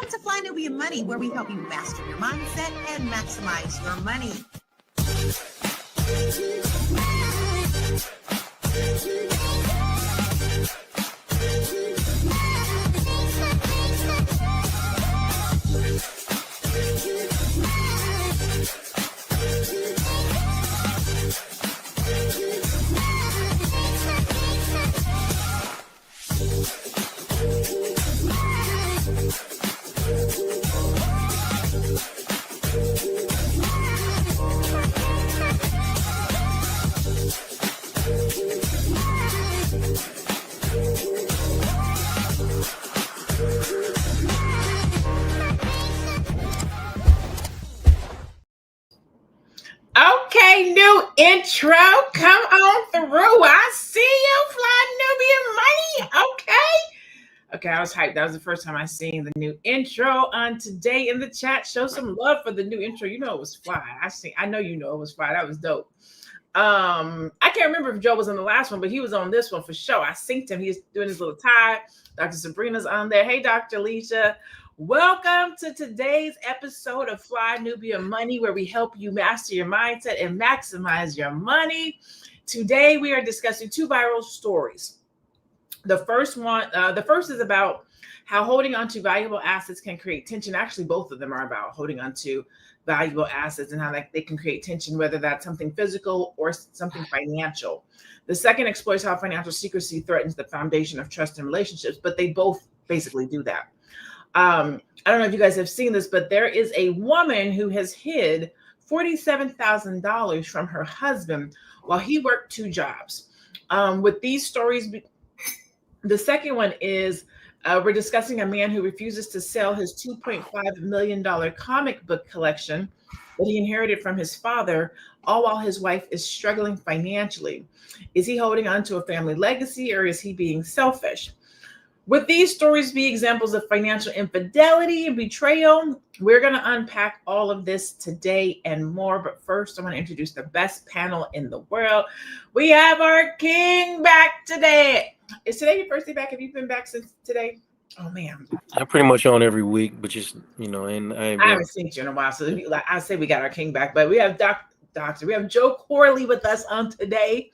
Welcome to Fly Nubian Money, where we help you master your mindset and maximize your money. Okay, new intro. Come on through. I see you, Fly Nubian Money. Okay, I was hyped. That was the first time I seen the new intro on today in the chat. Show some love for the new intro. You know it was fly. I know you know it was fly. That was dope. I can't remember if Joe was on the last one, but he was on this one for sure. I synced him. He's doing his little tie. Dr. Sabrina's on there. Hey, Dr. Alicia. Welcome to today's episode of Fly Nubian Money, where we help you master your mindset and maximize your money. Today, we are discussing two viral stories. The first is about how holding on to valuable assets can create tension. Actually, both of them are about holding on to valuable assets and how they can create tension, whether that's something physical or something financial. The second explores how financial secrecy threatens the foundation of trust and relationships, but they both basically do that. I don't know if you guys have seen this, but there is a woman who has hid $47,000 from her husband while he worked two jobs. With these stories, the second one is we're discussing a man who refuses to sell his $2.5 million comic book collection that he inherited from his father, all while his wife is struggling financially. Is he holding on to a family legacy, or is he being selfish? Would these stories be examples of financial infidelity and betrayal? We're going to unpack all of this today and more. But first, I want to introduce the best panel in the world. We have our king back today. Is today your first day back? Have you been back since today? Oh, man. I'm pretty much on every week, but just, and I haven't seen you in a while. So I say we got our king back. But we have we have Joe Corley with us on today.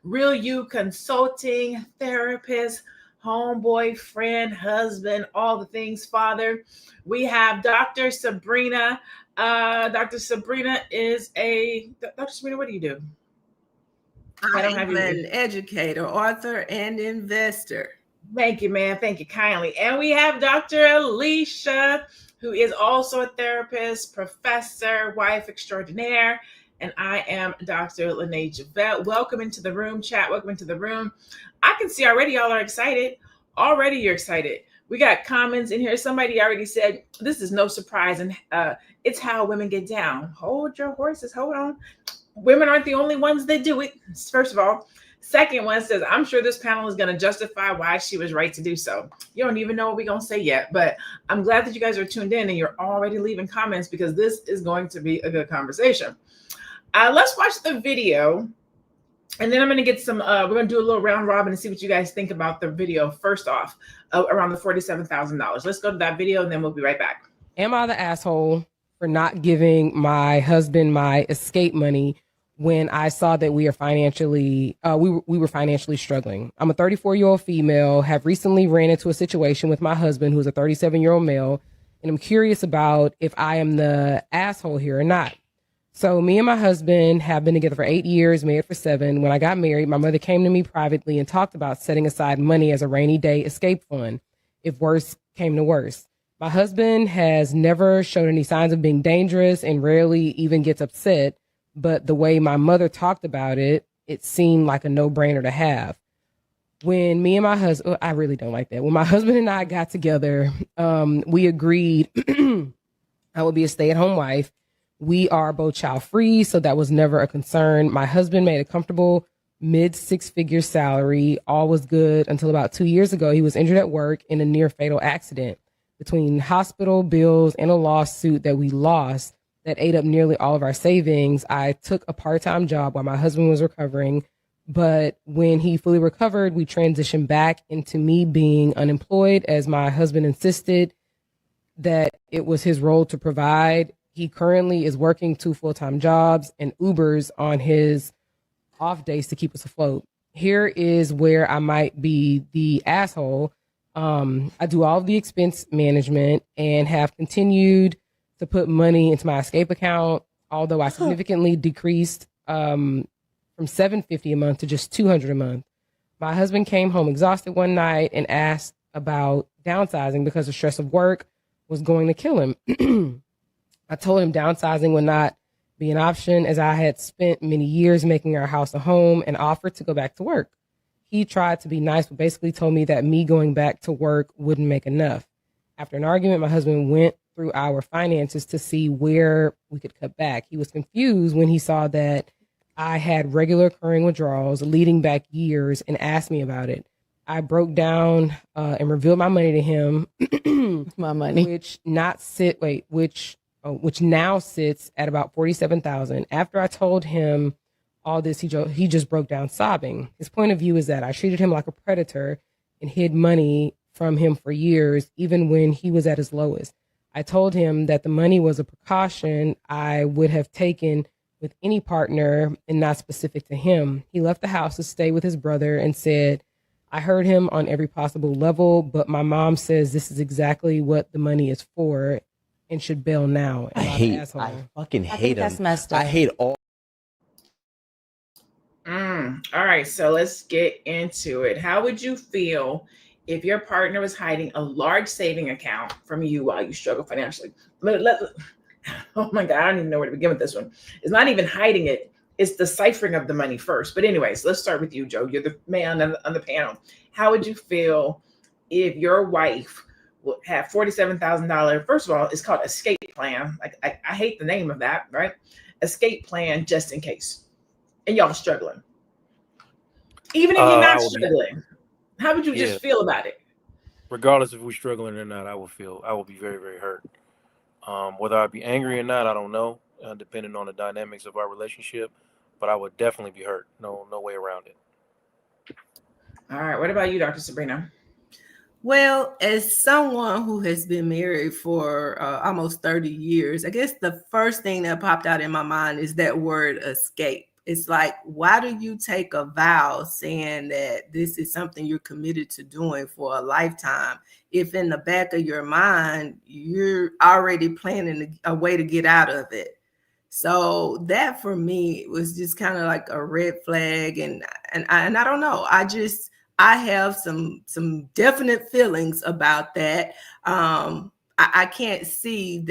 Real You Consulting, therapist, homeboy, friend, husband, all the things, father. We have Dr. Sabrina. Dr. Sabrina, what do you do? I'm an educator, author, and investor. Thank you, man. Thank you kindly. And we have Dr. Alicia, who is also a therapist, professor, wife extraordinaire. And I am Dr. LaNee Javet. Welcome into the room, chat. Welcome into the room. I can see already y'all are excited. Already you're excited. We got comments in here. Somebody already said, this is no surprise. And it's how women get down. Hold your horses. Hold on. Women aren't the only ones that do it. First of all. Second one says, I'm sure this panel is going to justify why she was right to do so. You don't even know what we're going to say yet. But I'm glad that you guys are tuned in and you're already leaving comments, because this is going to be a good conversation. Let's watch the video. And then I'm going to get some, we're going to do a little round robin and see what you guys think about the video. First off, around the $47,000. Let's go to that video and then we'll be right back. Am I the asshole for not giving my husband my escape money when I saw that we are financially, we were financially struggling? I'm a 34-year-old female, have recently ran into a situation with my husband, who's a 37-year-old male. And I'm curious about if I am the asshole here or not. So me and my husband have been together for 8 years, married for 7. When I got married, my mother came to me privately and talked about setting aside money as a rainy day escape fund if worse came to worse. My husband has never showed any signs of being dangerous and rarely even gets upset. But the way my mother talked about it, it seemed like a no-brainer to have. When me and my husband, I really don't like that. When my husband and I got together, we agreed I would be a stay-at-home wife. We are both child-free, so that was never a concern. My husband made a comfortable mid-six-figure salary. All was good until about 2 years ago. He was injured at work in a near-fatal accident. Between hospital bills and a lawsuit that we lost that ate up nearly all of our savings, I took a part-time job while my husband was recovering. But when he fully recovered, we transitioned back into me being unemployed, as my husband insisted that it was his role to provide. He currently is working 2 full-time jobs and Ubers on his off days to keep us afloat. Here is where I might be the asshole. I do all of the expense management and have continued to put money into my escape account, although I significantly decreased from $750 a month to just $200 a month. My husband came home exhausted one night and asked about downsizing because the stress of work was going to kill him. I told him downsizing would not be an option as I had spent many years making our house a home and offered to go back to work. He tried to be nice, but basically told me that me going back to work wouldn't make enough. After an argument, my husband went through our finances to see where we could cut back. He was confused when he saw that I had regular occurring withdrawals leading back years and asked me about it. I broke down and revealed my money to him. My money. Which now sits at about $47,000. After I told him all this, he just broke down sobbing. His point of view is that I treated him like a predator and hid money from him for years, even when he was at his lowest. I told him that the money was a precaution I would have taken with any partner and not specific to him. He left the house to stay with his brother and said, I heard him on every possible level, but my mom says this is exactly what the money is for and should bail now. I fucking hate him. That's messed up. I hate all. All right, so let's get into it. How would you feel if your partner was hiding a large saving account from you while you struggle financially? Oh my God, I don't even know where to begin with this one. It's not even hiding it. It's deciphering of the money first. But anyways, let's start with you, Joe. You're the man on the panel. How would you feel if your wife would have $47,000? First of all, it's called escape plan. Like I hate the name of that, right? Escape plan just in case. And y'all struggling. Even if you're not struggling, how would you just feel about it? Regardless if we're struggling or not, I will be very, very hurt. Whether I'd be angry or not, I don't know, depending on the dynamics of our relationship, but I would definitely be hurt. No way around it. All right. What about you, Dr. Sabrina? Well, as someone who has been married for almost 30 years, I guess the first thing that popped out in my mind is that word escape. It's like, why do you take a vow saying that this is something you're committed to doing for a lifetime if in the back of your mind, you're already planning a way to get out of it? So that for me was just kind of like a red flag. And I don't know. I have some definite feelings about that. I can't see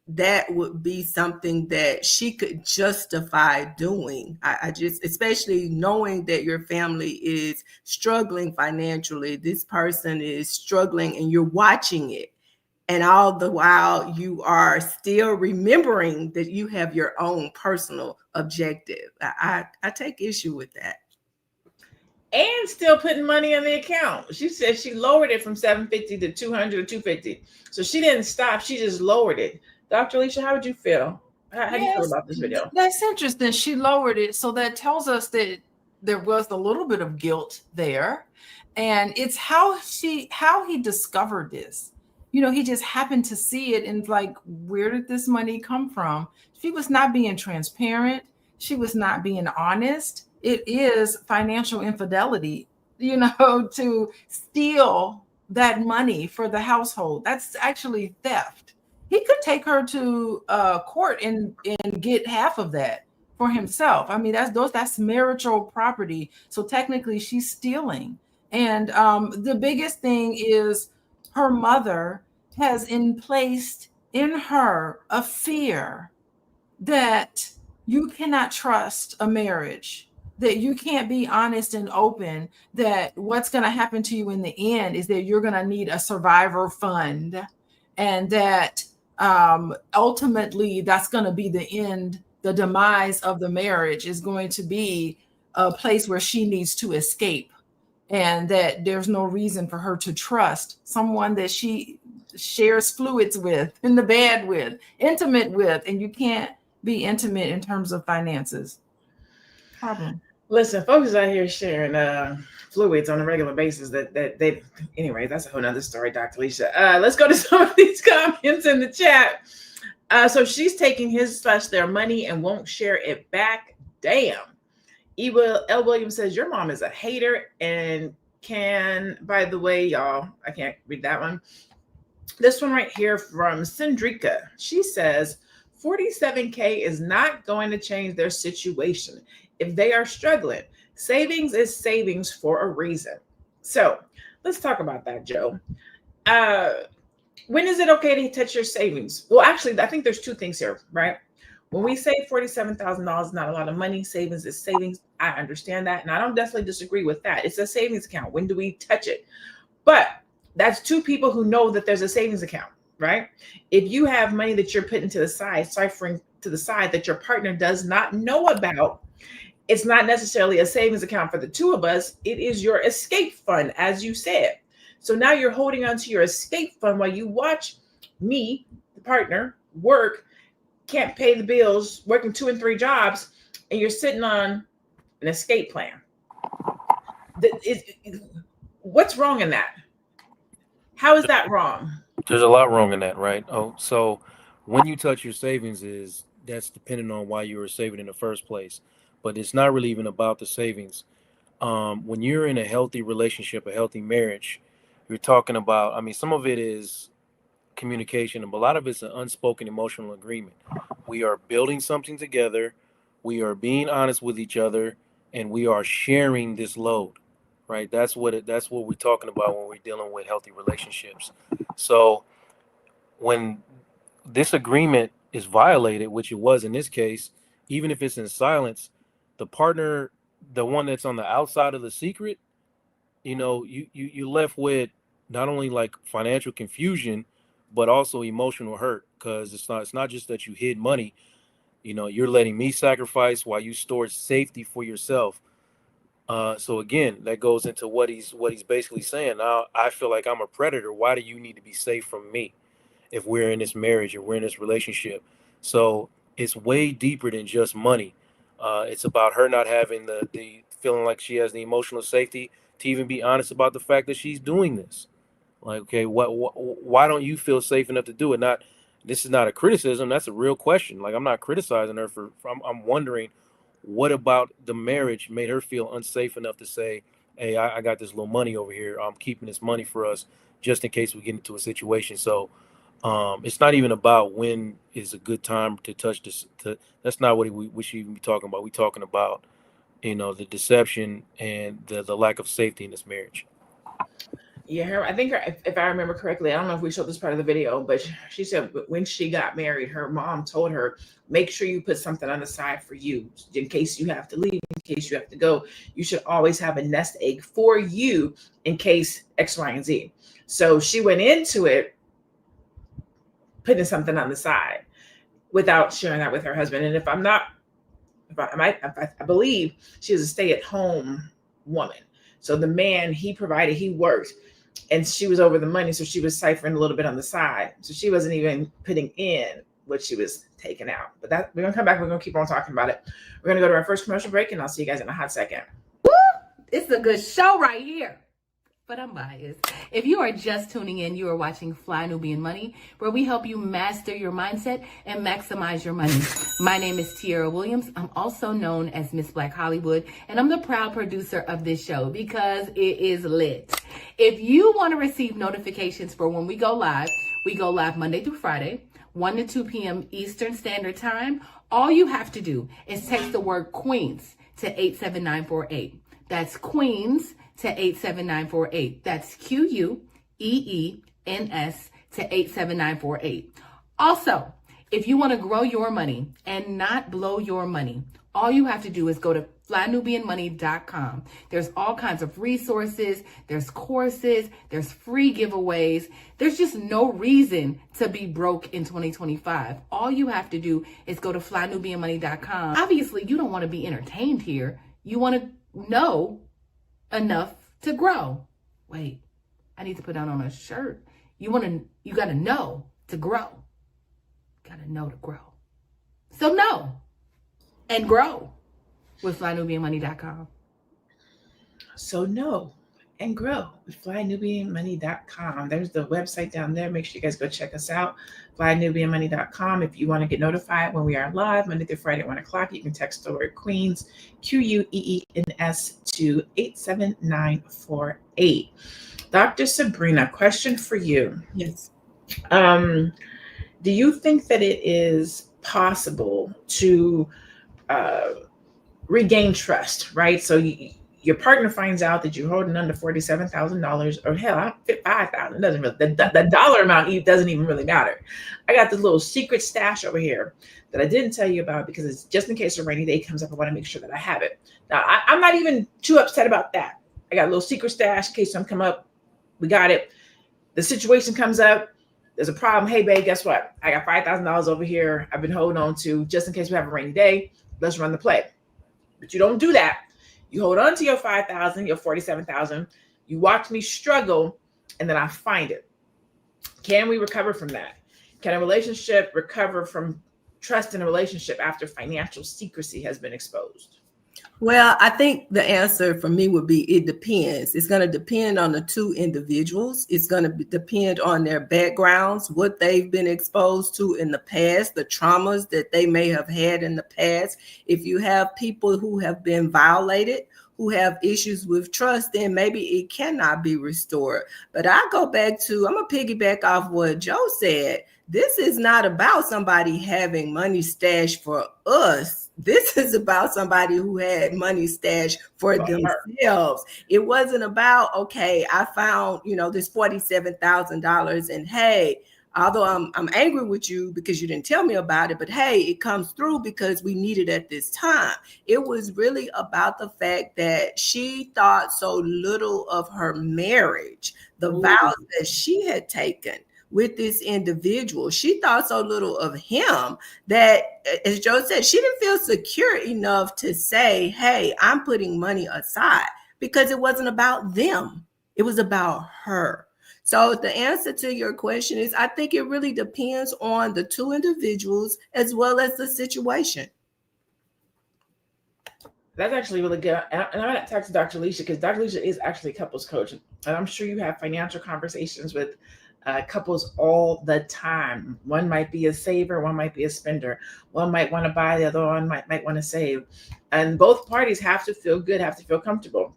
that would be something that she could justify doing. I just, especially knowing that your family is struggling financially, this person is struggling and you're watching it. And all the while you are still remembering that you have your own personal objective. I take issue with that. And still putting money in the account. She said she lowered it from $750 to $200 to $250. So she didn't stop. She just lowered it. Dr. Alicia, how would you feel? How do you feel about this video? That's interesting. She lowered it. So that tells us that there was a little bit of guilt there. And it's how he discovered this. You know, he just happened to see it and like, where did this money come from? She was not being transparent. She was not being honest. It is financial infidelity, you know, to steal that money for the household. That's actually theft. He could take her to court and get half of that for himself. I mean, that's marital property. So technically she's stealing. And the biggest thing is her mother has placed in her a fear that you cannot trust a marriage, that you can't be honest and open, that what's going to happen to you in the end is that you're going to need a survivor fund, and that ultimately that's going to be the end. The demise of the marriage is going to be a place where she needs to escape, and that there's no reason for her to trust someone that she shares fluids with, in the bed with, intimate with, and you can't be intimate in terms of finances. Problem. Listen, folks out here sharing fluids on a regular basis that they anyway, that's a whole nother story, Dr. Alicia. Let's go to some of these comments in the chat. So she's taking his/their money and won't share it back. Damn. L. Williams says, your mom is a hater and can, by the way, y'all, I can't read that one. This one right here from Cindrika. She says, 47K is not going to change their situation if they are struggling. Savings is savings for a reason. So let's talk about that, Joe. When is it okay to touch your savings? Well, actually, I think there's two things here, right? When we say $47,000 is not a lot of money, savings is savings. I understand that. And I don't definitely disagree with that. It's a savings account. When do we touch it? But that's two people who know that there's a savings account, right? If you have money that you're putting to the side, ciphering to the side that your partner does not know about, it's not necessarily a savings account for the two of us. It is your escape fund, as you said. So now you're holding on to your escape fund while you watch me, the partner, work, can't pay the bills, working 2 and 3 jobs, and you're sitting on an escape plan. What's wrong in that? How is that wrong? There's a lot wrong in that, right? Oh, so when you touch your savings, that's depending on why you were saving in the first place. But it's not really even about the savings. When you're in a healthy relationship, a healthy marriage, you're talking about, I mean, some of it is communication, and a lot of it's an unspoken emotional agreement. We are building something together. We are being honest with each other, and we are sharing this load, right? That's what we're talking about when we're dealing with healthy relationships. So when this agreement is violated, which it was in this case, even if it's in silence, the partner, the one that's on the outside of the secret, you left with not only like financial confusion, but also emotional hurt, because it's not just that you hid money. You're letting me sacrifice while you stored safety for yourself. So again, that goes into what he's basically saying. Now I feel like I'm a predator. Why do you need to be safe from me if we're in this marriage or we're in this relationship? So it's way deeper than just money. It's about her not having the feeling like she has the emotional safety to even be honest about the fact that she's doing this. Like, okay, why don't you feel safe enough to do it? This is not a criticism. That's a real question. Like, I'm not criticizing her I'm wondering what about the marriage made her feel unsafe enough to say, hey, I got this little money over here. I'm keeping this money for us just in case we get into a situation. So it's not even about when is a good time to touch this. That's not what we should even be talking about. We're talking about, the deception and the lack of safety in this marriage. Yeah, I think if I remember correctly, I don't know if we showed this part of the video, but she said when she got married, her mom told her, make sure you put something on the side for you in case you have to leave, in case you have to go. You should always have a nest egg for you in case X, Y, and Z. So she went into it putting something on the side without sharing that with her husband. And I believe she was a stay-at-home woman. So the man, he worked, and she was over the money. So she was ciphering a little bit on the side. So she wasn't even putting in what she was taking out. But we're going to come back. We're going to keep on talking about it. We're going to go to our first commercial break, and I'll see you guys in a hot second. Woo! It's a good show right here. But I'm biased. If you are just tuning in, you are watching Fly Nubian Money, where we help you master your mindset and maximize your money. My name is Tiara Williams. I'm also known as Miss Black Hollywood, and I'm the proud producer of this show because it is lit. If you want to receive notifications for when we go live Monday through Friday, 1 to 2 p.m. Eastern Standard Time. All you have to do is text the word Queens to 87948. That's Queens to 87948. That's QUEENS to 87948. Also, if you want to grow your money and not blow your money, all you have to do is go to flynubianmoney.com. There's all kinds of resources, there's courses, there's free giveaways. There's just no reason to be broke in 2025. All you have to do is go to flynubianmoney.com. Obviously, you don't want to be entertained here. You want to know enough to grow. Wait, I need to put that on a shirt. You got to know to grow. Got to know to grow. So know and grow with flynubianmoney.com. So know and grow with flynubianmoney.com. There's the website down there. Make sure you guys go check us out. Flynubianmoney.com. If you want to get notified when we are live Monday through Friday at 1 o'clock, you can text the word Queens, QUEENS, to 87948. Dr. Sabrina, question for you. Yes. Do you think that it is possible to regain trust, right? So your partner finds out that you're holding under $47,000, or hell, $5,000. Doesn't really, the dollar amount doesn't even really matter. I got this little secret stash over here that I didn't tell you about because it's just in case a rainy day comes up. I want to make sure that I have it. Now, I'm not even too upset about that. I got a little secret stash in case something come up. We got it. The situation comes up. There's a problem. Hey, babe, guess what? I got $5,000 over here. I've been holding on to just in case we have a rainy day. Let's run the play. But you don't do that. You hold on to your 5,000, your 47,000. You watch me struggle, and then I find it. Can we recover from that? Can a relationship recover from trust in a relationship after financial secrecy has been exposed? Well, I think the answer for me would be it depends. It's going to depend on the two individuals. It's going to depend on their backgrounds, what they've been exposed to in the past, the traumas that they may have had in the past. If you have people who have been violated, who have issues with trust, then maybe it cannot be restored. But I go back to, I'm going to piggyback off what Joe said. This is not about somebody having money stashed for us. This is about somebody who had money stashed for themselves. It wasn't about, okay, I found, this $47,000 and hey, although I'm angry with you because you didn't tell me about it, but hey, it comes through because we need it at this time. It was really about the fact that she thought so little of her marriage, the vows that she had taken with this individual. She thought so little of him that, as Joe said, she didn't feel secure enough to say, hey, I'm putting money aside, because it wasn't about them. It was about her. So the answer to your question is, I think it really depends on the two individuals as well as the situation. That's actually really good. And I'm going to talk to Dr. Alicia, because Dr. Alicia is actually a couples coach. And I'm sure you have financial conversations with couples all the time. One might be a saver, one might be a spender. One might want to buy, the other one might want to save. And both parties have to feel good, have to feel comfortable.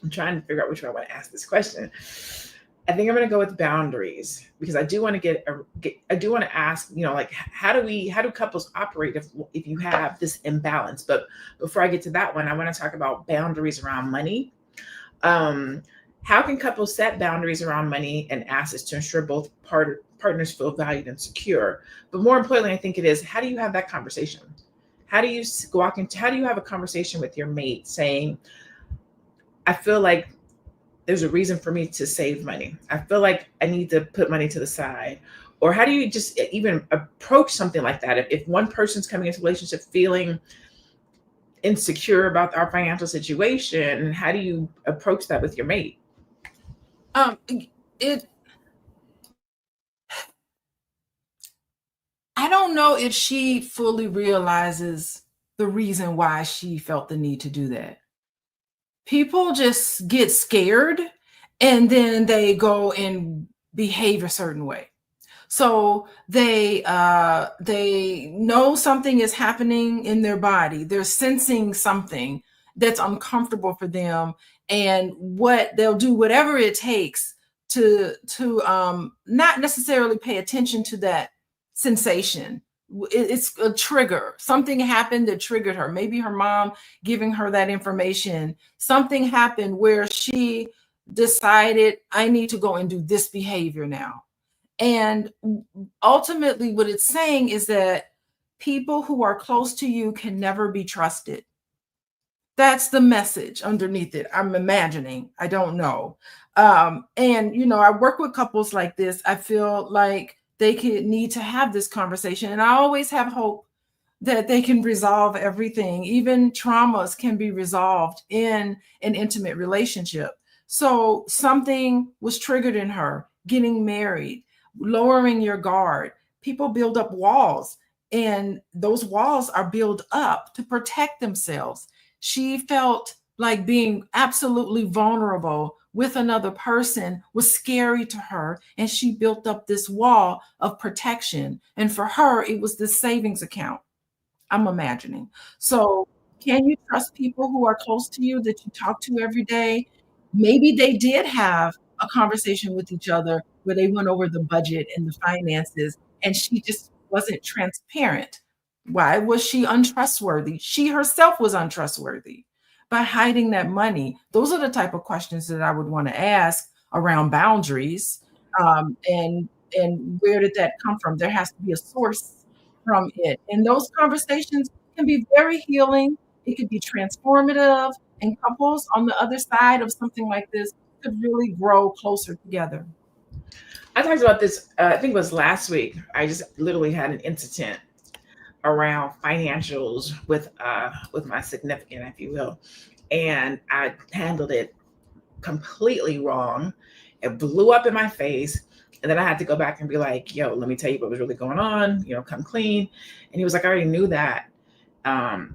I'm trying to figure out which way I want to ask this question. I think I'm going to go with boundaries, because I do want to ask, how do couples operate if you have this imbalance? But before I get to that one, I want to talk about boundaries around money. How can couples set boundaries around money and assets to ensure both partners feel valued and secure? But more importantly, I think it is, how do you have that conversation? How do you have a conversation with your mate saying, I feel like there's a reason for me to save money. I feel like I need to put money to the side. Or how do you just even approach something like that? If one person's coming into a relationship feeling insecure about our financial situation, how do you approach that with your mate? I don't know if she fully realizes the reason why she felt the need to do that. People just get scared and then they go and behave a certain way. So they know something is happening in their body. They're sensing something that's uncomfortable for them, and they'll do whatever it takes to not necessarily pay attention to that sensation. It's a trigger. Something happened that triggered her. Maybe her mom giving her that information. Something happened where she decided, I need to go and do this behavior now. And ultimately what it's saying is that people who are close to you can never be trusted. That's the message underneath it. I'm imagining. I don't know. And, I work with couples like this. I feel like they need to have this conversation. And I always have hope that they can resolve everything. Even traumas can be resolved in an intimate relationship. So something was triggered in her, getting married, lowering your guard. People build up walls, and those walls are built up to protect themselves. She felt like being absolutely vulnerable with another person was scary to her. And she built up this wall of protection. And for her, it was this savings account, I'm imagining. So can you trust people who are close to you that you talk to every day? Maybe they did have a conversation with each other where they went over the budget and the finances, and she just wasn't transparent. Why was she untrustworthy? She herself was untrustworthy by hiding that money. Those are the type of questions that I would want to ask around boundaries. And where did that come from? There has to be a source from it. And those conversations can be very healing. It could be transformative, and couples on the other side of something like this could really grow closer together. I talked about this, I think it was last week. I just literally had an incident around financials with my significant, if you will. And I handled it completely wrong. It blew up in my face. And then I had to go back and be like, yo, let me tell you what was really going on, come clean. And he was like, I already knew that.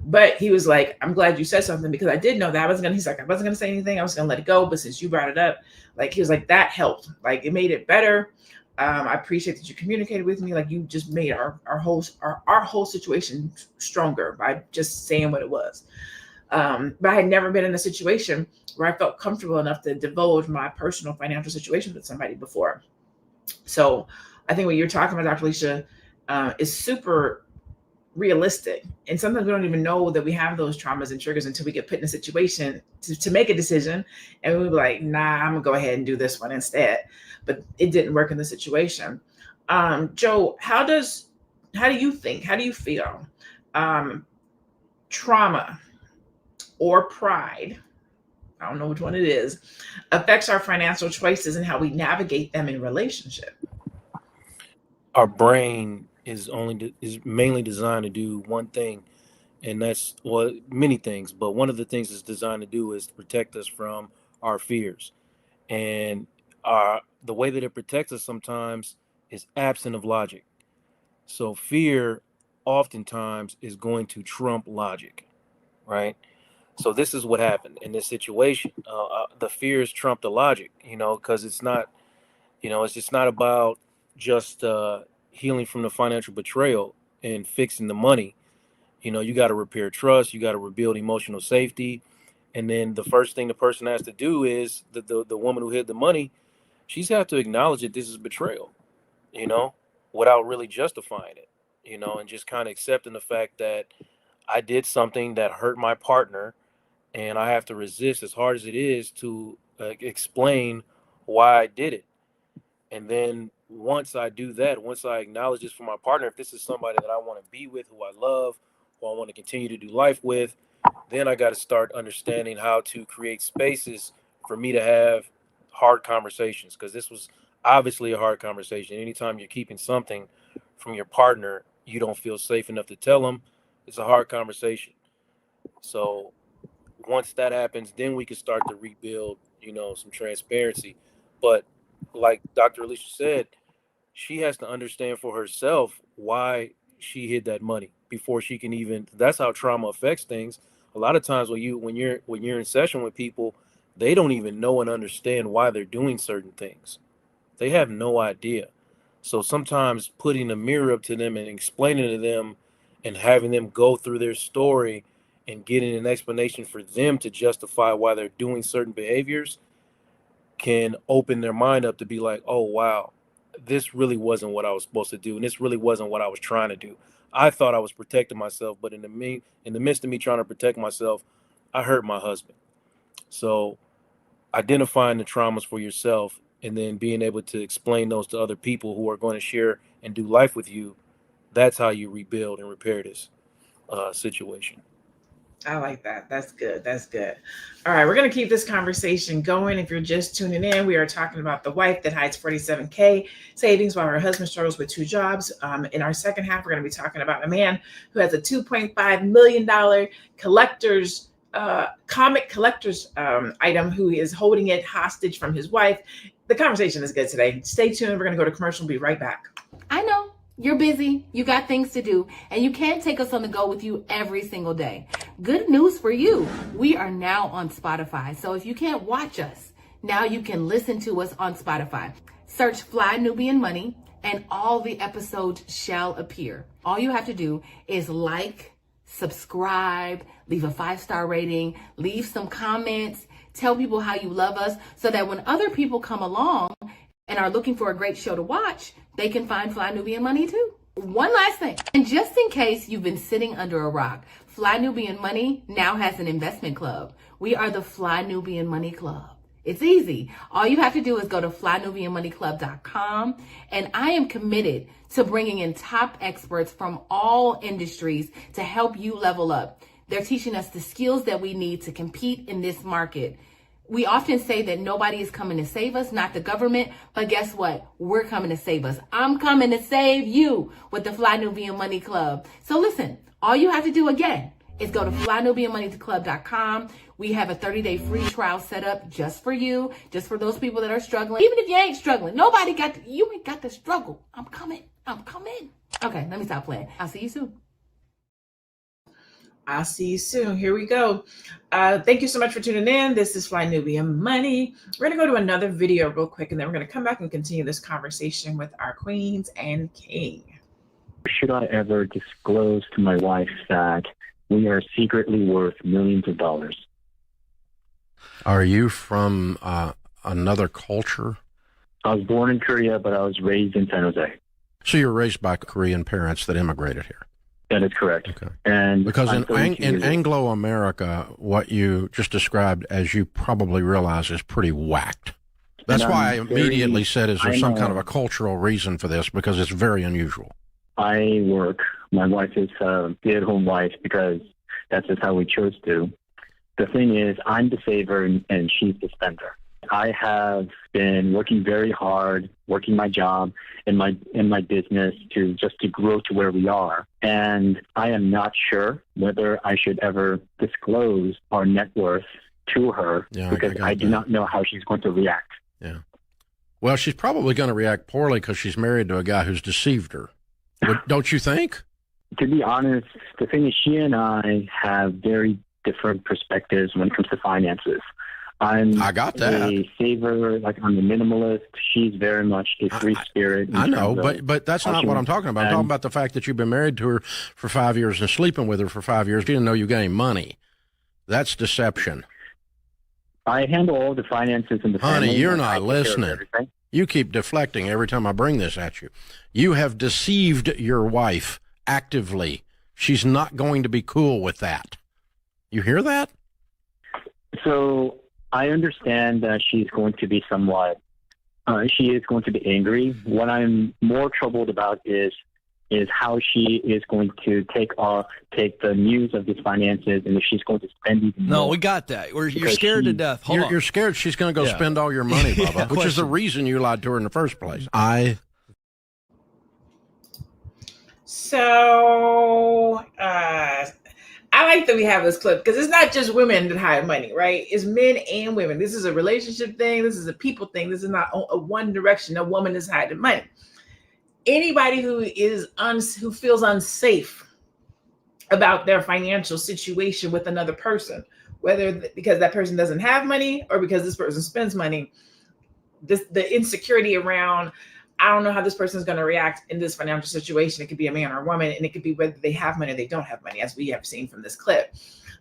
But he was like, I'm glad you said something, because I did know that. He's like, I wasn't going to say anything. I was going to let it go. But since you brought it up, like, he was like, that helped. Like, it made it better. I appreciate that you communicated with me. Like, you just made our whole situation stronger by just saying what it was. But I had never been in a situation where I felt comfortable enough to divulge my personal financial situation with somebody before. So I think what you're talking about, Dr. Alicia, is super realistic. And sometimes we don't even know that we have those traumas and triggers until we get put in a situation to make a decision. And we'll be like, nah, I'm gonna go ahead and do this one instead. But it didn't work in the situation. Joe, how do you feel trauma or pride, I don't know which one it is, affects our financial choices and how we navigate them in relationship? Our brain is mainly designed to do one thing, and that's, well, many things, but one of the things it's designed to do is to protect us from our fears. And the way that it protects us sometimes is absent of logic. So fear oftentimes is going to trump logic, right? So this is what happened in this situation. The fears trump the logic, because it's not, it's just not about just healing from the financial betrayal and fixing the money. You got to repair trust, you got to rebuild emotional safety. And then the first thing the person has to do is the woman who hid the money, she's have to acknowledge that this is betrayal, without really justifying it, and just kind of accepting the fact that I did something that hurt my partner, and I have to resist as hard as it is to explain why I did it. And then once I do that, once I acknowledge this for my partner, if this is somebody that I want to be with, who I love, who I want to continue to do life with, then I got to start understanding how to create spaces for me to have hard conversations, because this was obviously a hard conversation. Anytime you're keeping something from your partner you don't feel safe enough to tell them, it's a hard conversation. So once that happens, then we can start to rebuild, some transparency. But like Dr. Alicia said, she has to understand for herself why she hid that money before she can even. That's how trauma affects things. A lot of times when you're in session with people, they don't even know and understand why they're doing certain things. They have no idea. So sometimes putting a mirror up to them and explaining to them and having them go through their story and getting an explanation for them to justify why they're doing certain behaviors can open their mind up to be like, oh, wow, this really wasn't what I was supposed to do. And this really wasn't what I was trying to do. I thought I was protecting myself, but in the midst of me trying to protect myself, I hurt my husband. So identifying the traumas for yourself and then being able to explain those to other people who are going to share and do life with you, that's how you rebuild and repair this situation. I like that. That's good. That's good. All right. We're going to keep this conversation going. If you're just tuning in, we are talking about the wife that hides $47K savings while her husband struggles with 2 jobs. In our second half, we're going to be talking about a man who has a $2.5 million comic collector's item, who is holding it hostage from his wife. The conversation is good today. Stay tuned. We're going to go to commercial and be right back. I know. You're busy, you got things to do, and you can't take us on the go with you every single day. Good news for you. We are now on Spotify. So if you can't watch us, now you can listen to us on Spotify. Search Fly Nubian Money and all the episodes shall appear. All you have to do is like, subscribe, leave a 5-star rating, leave some comments, tell people how you love us so that when other people come along and are looking for a great show to watch, they can find Fly Nubian Money too. One last thing, and just in case you've been sitting under a rock, Fly Nubian Money now has an investment club. We are the Fly Nubian Money Club. It's easy. All you have to do is go to flynubianmoneyclub.com, and I am committed to bringing in top experts from all industries to help you level up. They're teaching us the skills that we need to compete in this market. We often say that nobody is coming to save us, not the government, but guess what? We're coming to save us. I'm coming to save you with the Fly Nubian Money Club. So listen, all you have to do again is go to flynubianmoneyclub.com. We have a 30-day free trial set up just for you, just for those people that are struggling. Even if you ain't struggling, you ain't got to struggle. I'm coming. Okay, let me stop playing. I'll see you soon. I'll see you soon. Here we go. Thank you so much for tuning in. This is Fly Nubian Money. We're going to go to another video real quick, and then we're going to come back and continue this conversation with our queens and king. Should I ever disclose to my wife that we are secretly worth millions of dollars? Are you from another culture? I was born in Korea, but I was raised in San Jose. So you were raised by Korean parents that immigrated here? That is correct. Okay. And because in Anglo-America, what you just described, as you probably realize, is pretty whacked. That's why I immediately said, is there some kind of a cultural reason for this? Because it's very unusual. I work. My wife is a stay-at-home wife because that's just how we chose to. The thing is, I'm the saver and she's the spender. I have been working very hard, working my job in my business to grow to where we are. And I am not sure whether I should ever disclose our net worth to her because I do not know how she's going to react. Yeah. Well, she's probably going to react poorly because she's married to a guy who's deceived her. Don't you think? To be honest, the thing is, she and I have very different perspectives when it comes to finances. I got that. A saver, like I'm a minimalist. She's very much a free spirit. I know, but that's not what I'm talking about. I'm talking about the fact that you've been married to her for 5 years and sleeping with her for 5 years. She didn't know you got any money. That's deception. I handle all the finances in the family. Honey, you're not listening. You keep deflecting every time I bring this at you. You have deceived your wife actively. She's not going to be cool with that. You hear that? So I understand that she's going to be somewhat, she is going to be angry. What I'm more troubled about is how she is going to take the news of these finances and if she's going to spend even more. No, we got that. You're scared to death. Hold on. You're scared she's going to go spend all your money, Bubba, which is the reason you lied to her in the first place. So, I like that we have this clip because it's not just women that hide money, right? It's men and women. This is a relationship thing. This is a people thing. This is not a one direction. A woman is hiding money. Anybody who feels unsafe about their financial situation with another person, whether because that person doesn't have money or because this person spends money, the insecurity around, I don't know how this person is going to react in this financial situation. It could be a man or a woman, and it could be whether they have money or they don't have money, as we have seen from this clip.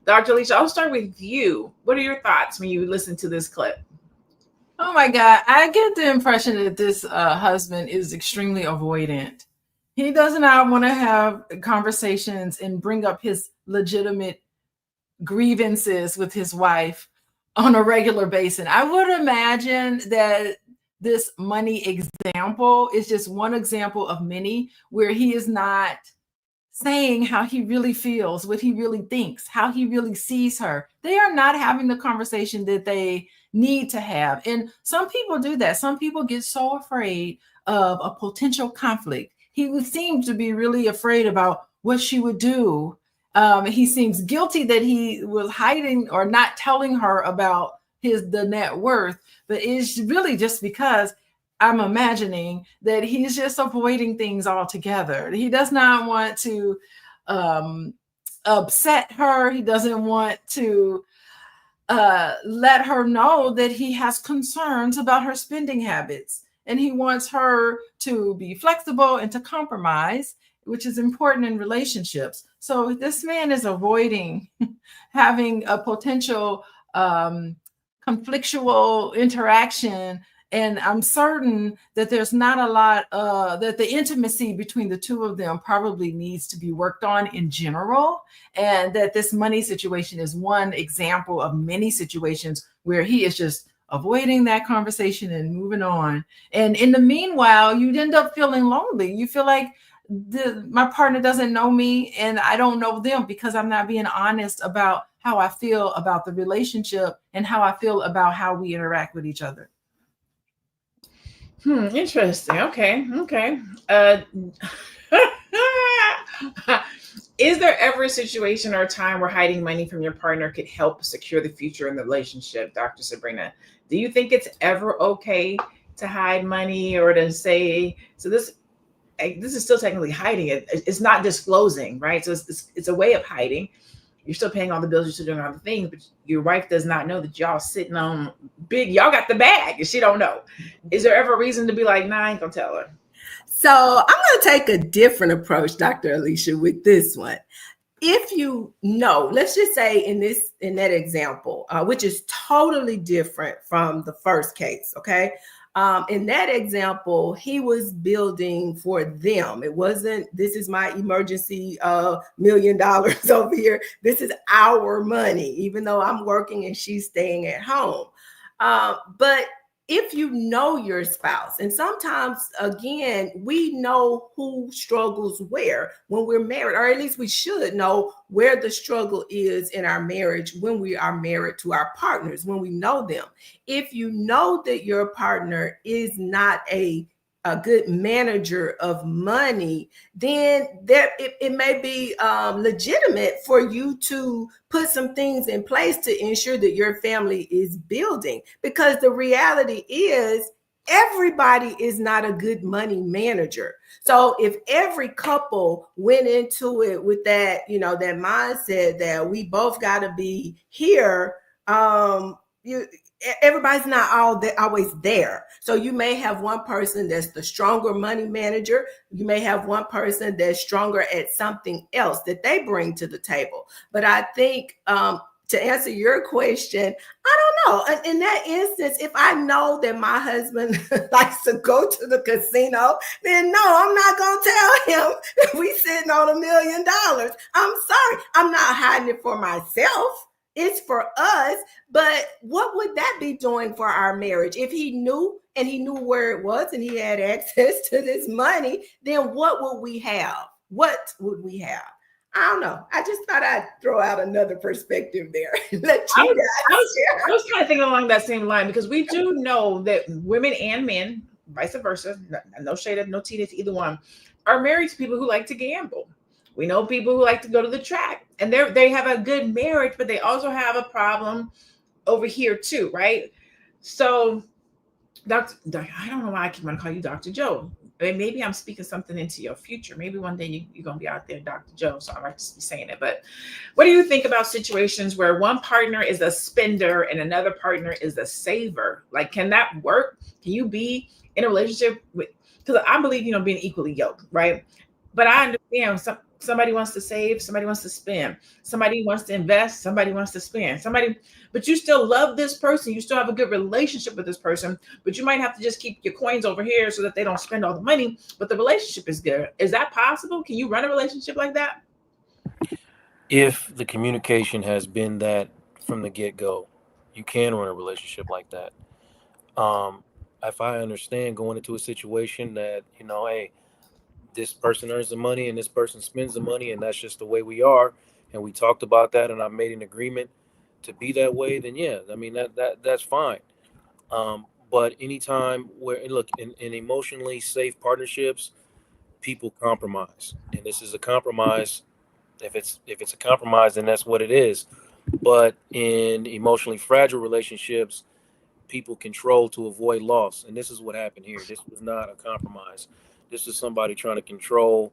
Dr. Alicia, I'll start with you. What are your thoughts when you listen to this clip? Oh my God. I get the impression that this husband is extremely avoidant. He does not want to have conversations and bring up his legitimate grievances with his wife on a regular basis. I would imagine that this money example is just one example of many where he is not saying how he really feels, what he really thinks, how he really sees her. They are not having the conversation that they need to have. And some people do that. Some people get so afraid of a potential conflict. He seemed to be really afraid about what she would do. He seems guilty that he was hiding or not telling her about the net worth, but it's really just because I'm imagining that he's just avoiding things altogether. He does not want to upset her. He doesn't want to let her know that he has concerns about her spending habits. And he wants her to be flexible and to compromise, which is important in relationships. So this man is avoiding having a potential conflictual interaction. And I'm certain that there's not a lot, that the intimacy between the two of them probably needs to be worked on in general. And that this money situation is one example of many situations where he is just avoiding that conversation and moving on. And in the meanwhile, you end up feeling lonely. You feel like my partner doesn't know me and I don't know them because I'm not being honest about how I feel about the relationship and how I feel about how we interact with each other. Interesting. Okay. Is there ever a situation or a time where hiding money from your partner could help secure the future in the relationship, Dr. Sabrina? Do you think it's ever okay to hide money or to say, so this is still technically hiding it. It's not disclosing, right? So it's a way of hiding. You're still paying all the bills, you're still doing all the things, but your wife does not know that y'all sitting on y'all got the bag and she don't know. Is there ever a reason to be like, nah, I ain't gonna tell her? So I'm going to take a different approach, Dr. Alicia, with this one. If you know, let's just say in that example, which is totally different from the first case, okay? In that example, he was building for them. It wasn't, this is my emergency $1 million over here. This is our money, even though I'm working and she's staying at home. But if you know your spouse, and sometimes, again, we know who struggles where when we're married, or at least we should know where the struggle is in our marriage when we are married to our partners, when we know them. If you know that your partner is not a good manager of money, then it may be legitimate for you to put some things in place to ensure that your family is building. Because the reality is everybody is not a good money manager. So if every couple went into it with that, that mindset that we both got to be here, everybody's not always there. So you may have one person that's the stronger money manager. You may have one person that's stronger at something else that they bring to the table. But I think to answer your question, I don't know. In that instance, if I know that my husband likes to go to the casino, then no, I'm not going to tell him that we sitting on $1 million. I'm sorry. I'm not hiding it for myself. It's for us, but what would that be doing for our marriage? If he knew and he knew where it was and he had access to this money, then what would we have? What would we have? I don't know. I just thought I'd throw out another perspective there. I was kind of thinking along that same line because we do know that women and men, vice versa, no shade, no tea to either one, are married to people who like to gamble. We know people who like to go to the track and they have a good marriage, but they also have a problem over here too, right? So, I don't know why I keep want to call you Dr. Joe. I mean, maybe I'm speaking something into your future. Maybe one day you're going to be out there, Dr. Joe. So I might just be saying it. But what do you think about situations where one partner is a spender and another partner is a saver? Like, can that work? Can you be in a relationship with, because I believe, being equally yoked, right? But I understand somebody wants to save, somebody wants to spend, somebody wants to invest, somebody wants to spend, but you still love this person. You still have a good relationship with this person, but you might have to just keep your coins over here so that they don't spend all the money, but the relationship is good. Is that possible? Can you run a relationship like that? If the communication has been that from the get-go, you can run a relationship like that. If I understand going into a situation that, hey, this person earns the money and this person spends the money and that's just the way we are, and we talked about that and I made an agreement to be that way, then yeah, I mean that's fine. But anytime where, look, in emotionally safe partnerships, people compromise, and this is a compromise. If it's a compromise, then that's what it is. But in emotionally fragile relationships, people control to avoid loss. And this is what happened here. This was not a compromise. This was somebody trying to control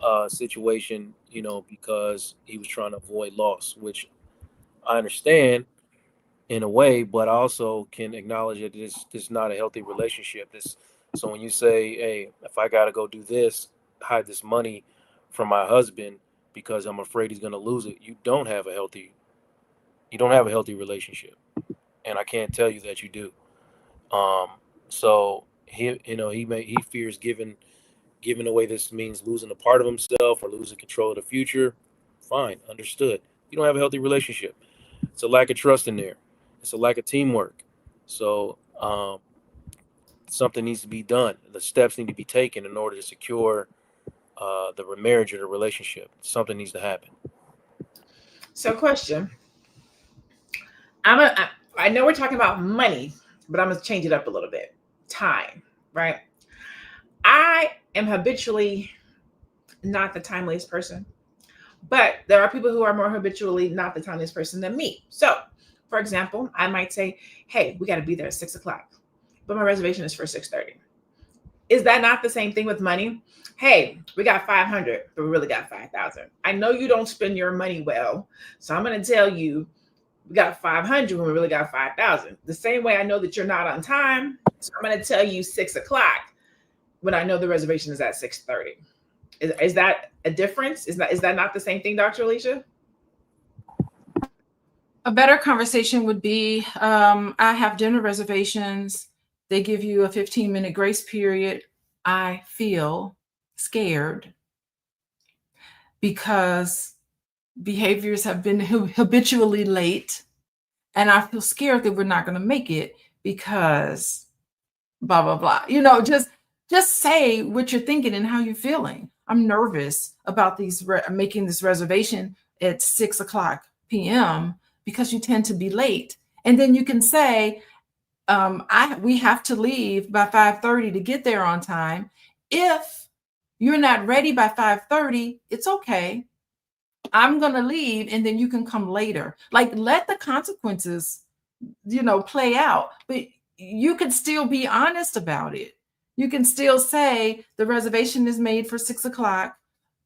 a situation, you know, because he was trying to avoid loss, which I understand in a way, but I also can acknowledge that this is not a healthy relationship. So when you say, hey, if I got to go do this, hide this money from my husband because I'm afraid he's going to lose it, you don't have a healthy relationship. And I can't tell you that you do. So he fears giving away this means losing a part of himself or losing control of the future. Fine, understood. You don't have a healthy relationship. It's a lack of trust in there. It's a lack of teamwork. So something needs to be done. The steps need to be taken in order to secure the marriage or the relationship. Something needs to happen. So, question. I know we're talking about money, but I'm going to change it up a little bit. Time, right? I am habitually not the timeliest person, but there are people who are more habitually not the timeliest person than me. So, for example, I might say, hey, we got to be there at 6:00, but my reservation is for 6:30. Is that not the same thing with money? Hey, we got 500, but we really got 5,000. I know you don't spend your money well, so I'm going to tell you we got 500 when we really got 5,000. The same way I know that you're not on time, so I'm going to tell you 6:00 when I know the reservation is at 6:30. Is that a difference? Is that not the same thing, Dr. Alicia? A better conversation would be, I have dinner reservations. They give you a 15-minute grace period. I feel scared because behaviors have been habitually late. And I feel scared that we're not going to make it because blah, blah, blah. You know, just say what you're thinking and how you're feeling. I'm nervous about making this reservation at 6:00 p.m. because you tend to be late. And then you can say, we have to leave by 5:30 to get there on time. If you're not ready by 5:30, it's okay. I'm going to leave and then you can come later. Like, let the consequences, play out. But you can still be honest about it. You can still say the reservation is made for 6:00.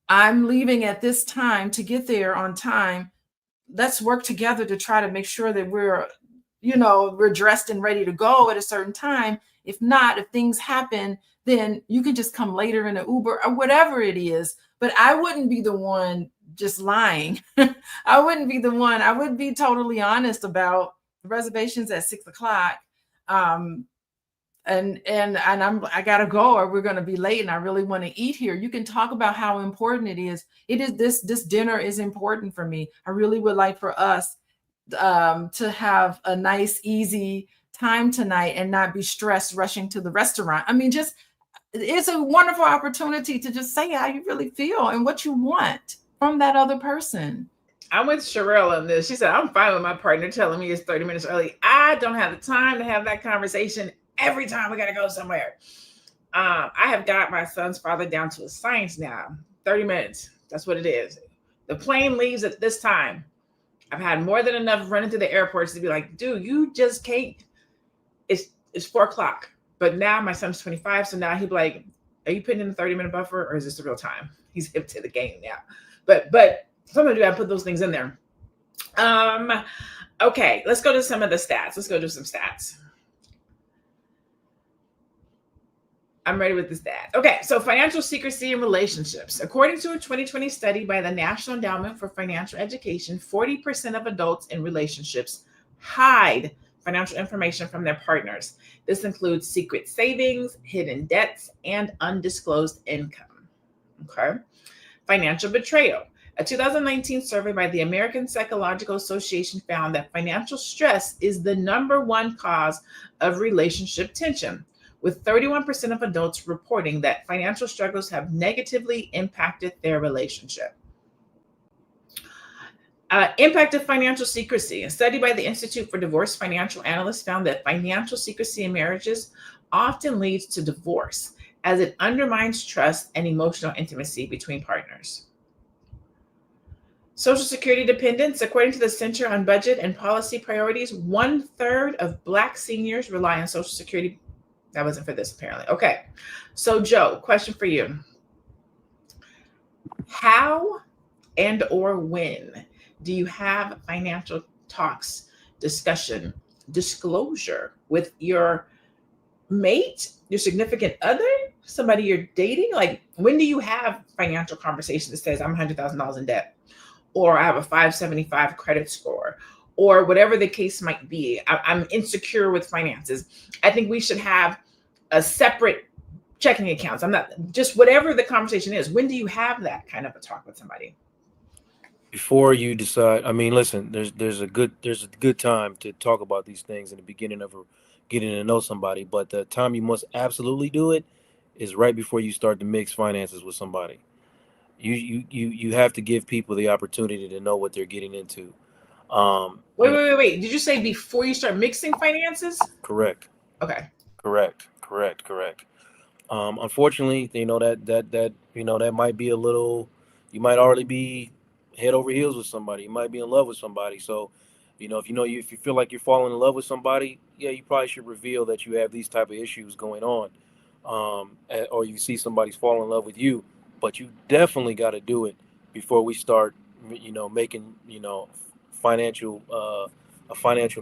I'm leaving at this time to get there on time. Let's work together to try to make sure that we're dressed and ready to go at a certain time. If not, if things happen, then you can just come later in an Uber or whatever it is. But I wouldn't be the one just lying. I wouldn't be the one. I would be totally honest about the reservations at 6:00. I gotta go or we're gonna be late and I really want to eat here. You can talk about how important it is. This dinner is important for me. I really would like for us to have a nice, easy time tonight and not be stressed rushing to the restaurant. I mean, it's a wonderful opportunity to just say how you really feel and what you want from that other person. I'm with Sherelle on this. She said, I'm fine with my partner telling me it's 30 minutes early. I don't have the time to have that conversation every time we got to go somewhere. I have got my son's father down to a science now. 30 minutes. That's what it is. The plane leaves at this time. I've had more than enough running through the airports to be like, dude, you just can't. It's 4:00. But now my son's 25. So now he'd be like, are you putting in a 30-minute buffer or is this the real time? He's hip to the game now. But somebody do I put those things in there. Okay, let's go to some of the stats. Let's go do some stats. I'm ready with the stats. Okay, so financial secrecy in relationships. According to a 2020 study by the National Endowment for Financial Education, 40% of adults in relationships hide financial information from their partners. This includes secret savings, hidden debts, and undisclosed income. Okay. Financial betrayal. A 2019 survey by the American Psychological Association found that financial stress is the #1 cause of relationship tension, with 31% of adults reporting that financial struggles have negatively impacted their relationship. Impact of financial secrecy. A study by the Institute for Divorce Financial Analysts found that financial secrecy in marriages often leads to divorce, as it undermines trust and emotional intimacy between partners. Social Security dependents, according to the Center on Budget and Policy Priorities, 1/3 of Black seniors rely on Social Security. That wasn't for this, apparently. Okay. So, Joe, question for you. How and or when do you have financial talks, discussion, disclosure with your mate, your significant other, somebody you're dating? Like, when do you have financial conversation that says, I'm $100,000 in debt, or I have a 575 credit score, or whatever the case might be? I'm insecure with finances. I think we should have a separate checking accounts. I'm not, just whatever the conversation is. When do you have that kind of a talk with somebody? Before you decide, I mean, listen, there's a good time to talk about these things in the beginning of getting to know somebody, but the time you must absolutely do it is right before you start to mix finances with somebody. You have to give people the opportunity to know what they're getting into. Wait. Did you say before you start mixing finances? Correct. Okay. Correct. Unfortunately, that might be a little. You might already be head over heels with somebody. You might be in love with somebody. So, if you feel like you're falling in love with somebody, yeah, you probably should reveal that you have these type of issues going on, or you see somebody's falling in love with you. But you definitely got to do it before we start, making a financial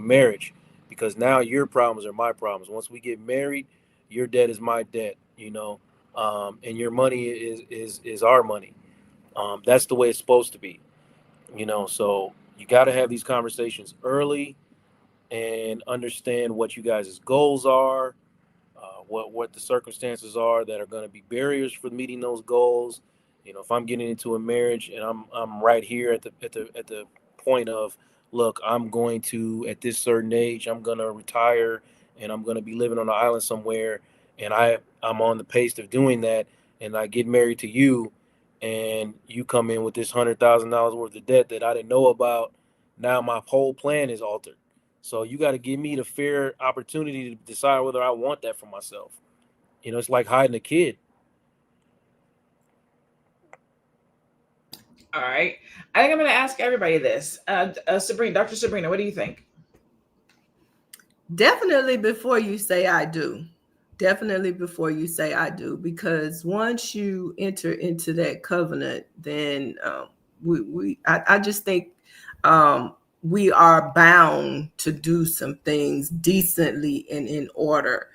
marriage, because now your problems are my problems. Once we get married, your debt is my debt, and your money is our money. That's the way it's supposed to be, so you got to have these conversations early and understand what you guys' goals are, what the circumstances are that are going to be barriers for meeting those goals. If I'm getting into a marriage and I'm right here at the point of, look, I'm going to, at this certain age, I'm going to retire and I'm going to be living on an island somewhere, and I'm on the pace of doing that, and I get married to you, and you come in with this $100,000 worth of debt that I didn't know about. Now my whole plan is altered. So you got to give me the fair opportunity to decide whether I want that for myself. It's like hiding a kid. All right. I think I'm going to ask everybody this. Sabrina, Dr. Sabrina, what do you think? Definitely before you say I do. Definitely before you say I do, because once you enter into that covenant, then I just think we are bound to do some things decently and in order.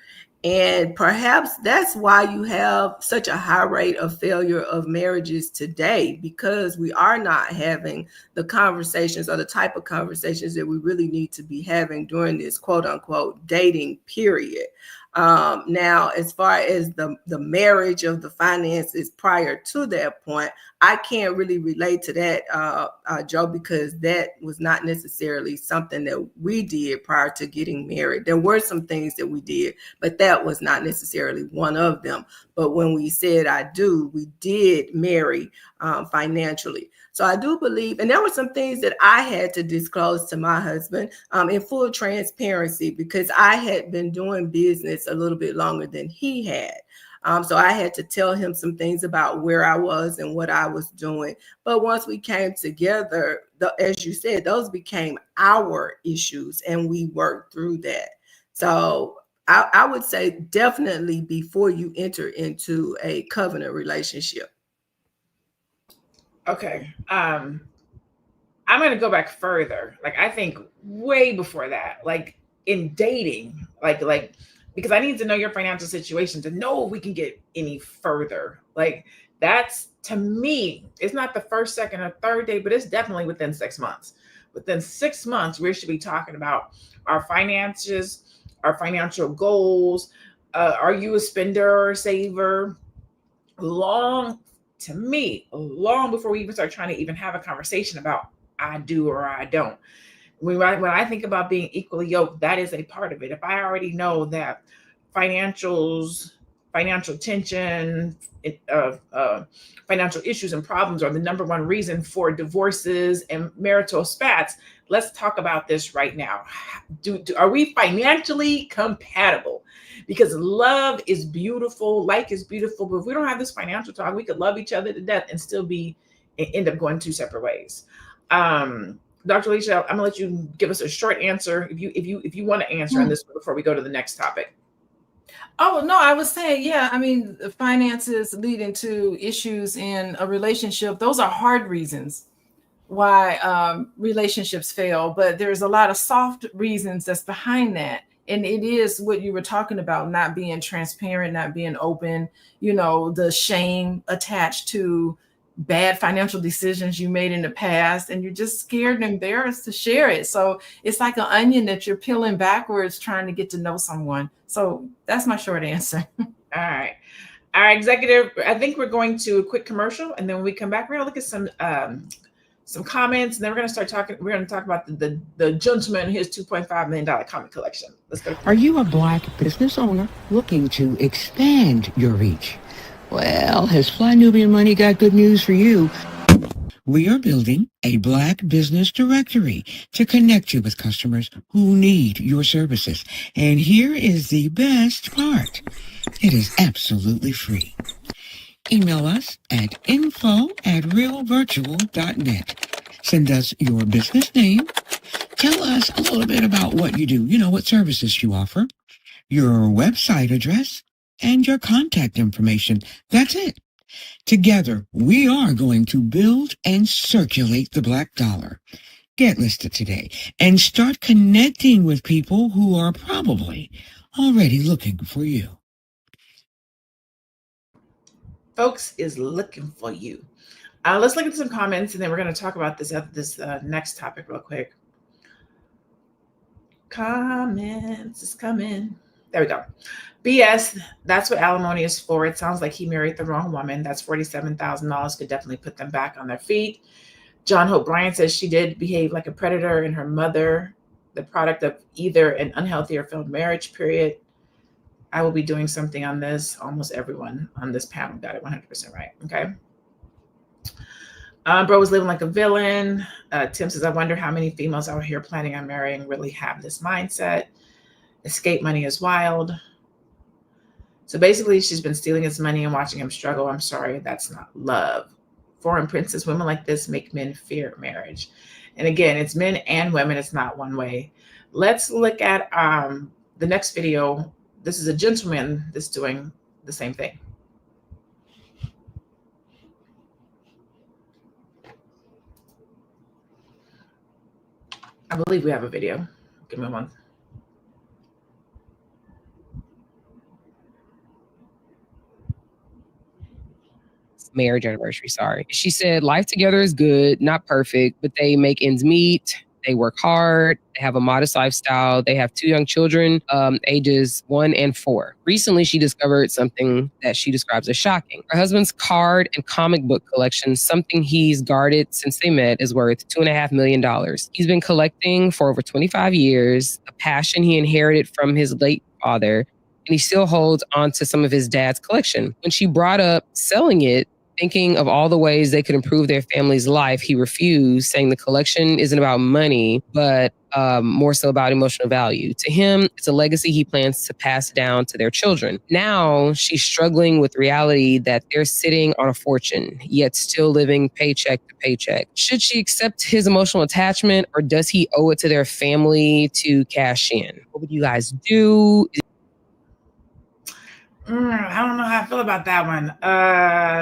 And perhaps that's why you have such a high rate of failure of marriages today, because we are not having the conversations or the type of conversations that we really need to be having during this quote unquote dating period. Now, as far as the marriage of the finances prior to that point, I can't really relate to that, Joe, because that was not necessarily something that we did prior to getting married. There were some things that we did, but that was not necessarily one of them. But when we said I do, we did marry financially. So I do believe, and there were some things that I had to disclose to my husband in full transparency, because I had been doing business a little bit longer than he had. So I had to tell him some things about where I was and what I was doing. But once we came together, as you said, those became our issues and we worked through that. So I would say definitely before you enter into a covenant relationship. Okay. I'm going to go back further. Like, I think way before that, like in dating, like, because I need to know your financial situation to know if we can get any further. Like, that's, to me, it's not the first, second, or third day, but it's definitely within 6 months. Within 6 months, we should be talking about our finances, our financial goals. Are you a spender or a saver? To me, long before we even start trying to even have a conversation about I do or I don't. When I think about being equally yoked, that is a part of it. If I already know that financial tension, financial issues and problems are the number one reason for divorces and marital spats, let's talk about this right now. Are we financially compatible? Because love is beautiful, like is beautiful, but if we don't have this financial talk, we could love each other to death and still end up going two separate ways. Dr. Alicia, I'm gonna let you give us a short answer if you want to answer on this before we go to the next topic. Oh, no, I was saying, yeah, I mean, the finances leading to issues in a relationship, those are hard reasons why relationships fail, but there's a lot of soft reasons that's behind that. And it is what you were talking about, not being transparent, not being open, the shame attached to bad financial decisions you made in the past, and you're just scared and embarrassed to share it. So it's like an onion that you're peeling backwards trying to get to know someone. So that's my short answer. All right. Our executive, I think we're going to a quick commercial, and then when we come back, we're gonna look at some comments, and then we're gonna start talking. We're gonna talk about the gentleman and his $2.5 million comic collection. Let's go. Are you a Black business owner looking to expand your reach? Well, has Fly Nubian Money got good news for you? We are building a Black business directory to connect you with customers who need your services. And here is the best part. It is absolutely free. Email us at info@realvirtual.net. Send us your business name. Tell us a little bit about what you do, what services you offer, your website address, and your contact information. That's it. Together, we are going to build and circulate the Black dollar. Get listed today and start connecting with people who are probably already looking for you. Folks is looking for you. Let's look at some comments, and then we're going to talk about this next topic real quick. Comments is coming. There we go. BS, that's what alimony is for. It sounds like he married the wrong woman. That's $47,000. Could definitely put them back on their feet. John Hope Bryant says she did behave like a predator, and her mother, the product of either an unhealthy or failed marriage, period. I will be doing something on this. Almost everyone on this panel got it 100% right. Okay. Bro was living like a villain. Tim says, I wonder how many females out here planning on marrying really have this mindset. Escape money is wild. So basically, she's been stealing his money and watching him struggle. I'm sorry, that's not love. Foreign princess, women like this make men fear marriage. And again, it's men and women. It's not one way. Let's look at the next video. This is a gentleman that's doing the same thing. I believe we have a video. Give me one. Marriage anniversary, sorry. She said life together is good, not perfect, but they make ends meet. They work hard. They have a modest lifestyle. They have 2 young children, ages 1 and 4. Recently, she discovered something that she describes as shocking. Her husband's card and comic book collection, something he's guarded since they met, is worth $2.5 million. He's been collecting for over 25 years, a passion he inherited from his late father, and he still holds on to some of his dad's collection. When she brought up selling it, thinking of all the ways they could improve their family's life, he refused, saying the collection isn't about money, but more so about emotional value. To him, it's a legacy he plans to pass down to their children. Now she's struggling with reality that they're sitting on a fortune, yet still living paycheck to paycheck. Should she accept his emotional attachment, or does he owe it to their family to cash in? What would you guys do? I don't know how I feel about that one.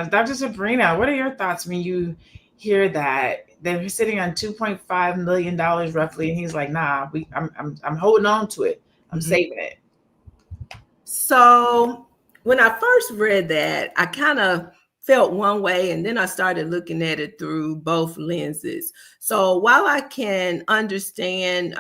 Dr. Sabrina, what are your thoughts when you hear that they're sitting on $2.5 million roughly, and he's like, "Nah, I'm holding on to it. I'm saving it." So when I first read that, I kind of felt one way, and then I started looking at it through both lenses. So while I can understand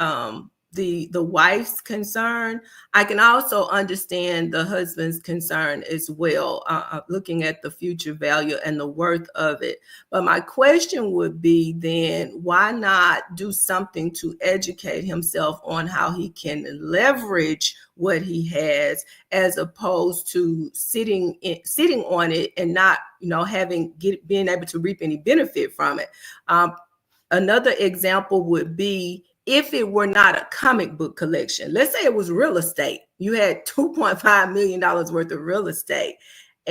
the wife's concern, I can also understand the husband's concern as well, looking at the future value and the worth of it. But my question would be then, why not do something to educate himself on how he can leverage what he has, as opposed to sitting on it and not, being able to reap any benefit from it. Another example would be, if it were not a comic book collection, let's say it was real estate. You had $2.5 million worth of real estate,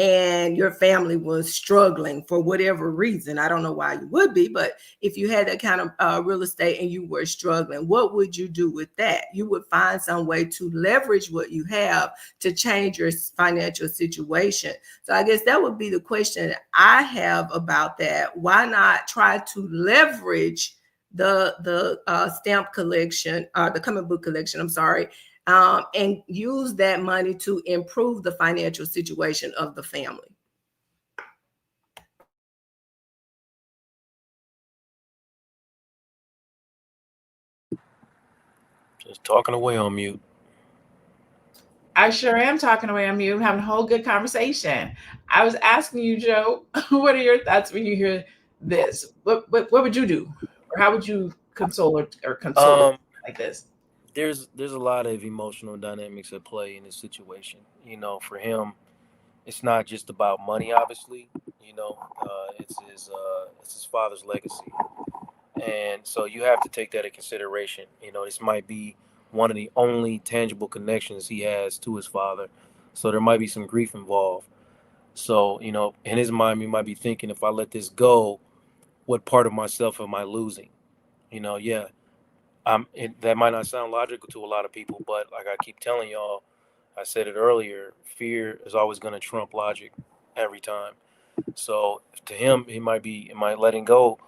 and your family was struggling for whatever reason, I don't know why you would be, but if you had that kind of real estate and you were struggling, what would you do with that? You would find some way to leverage what you have to change your financial situation. So I guess that would be the question I have about that. Why not try to leverage the stamp collection, the comic book collection, I'm sorry, and use that money to improve the financial situation of the family? Just talking away on mute. I sure am talking away on mute, having a whole good conversation. I was asking you, Joe, what are your thoughts when you hear this? What would you do? Or how would you console like this? There's a lot of emotional dynamics at play in this situation. You know, for him, it's not just about money, obviously. You know, it's his father's legacy, and so you have to take that into consideration. You know, this might be one of the only tangible connections he has to his father, so there might be some grief involved. So, you know, in his mind, he might be thinking, if I let this go, what part of myself am I losing? You know, yeah, that might not sound logical to a lot of people, but like I keep telling y'all, I said it earlier, fear is always going to trump logic every time. So to him, it might letting go,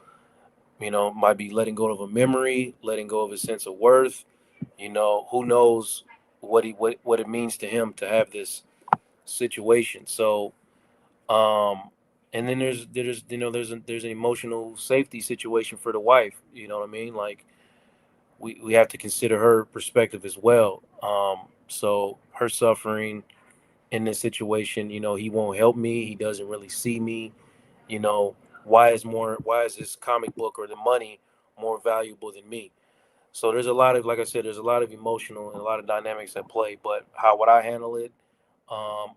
you know, might be letting go of a memory, letting go of his sense of worth. You know, who knows what it means to him to have this situation. So, and then there's you know there's an emotional safety situation for the wife. You know what I mean? Like we have to consider her perspective as well. So her suffering in this situation, you know, he won't help me. He doesn't really see me. You know, why is this comic book or the money more valuable than me? So there's a lot of, like I said, there's a lot of emotional and a lot of dynamics at play. But how would I handle it?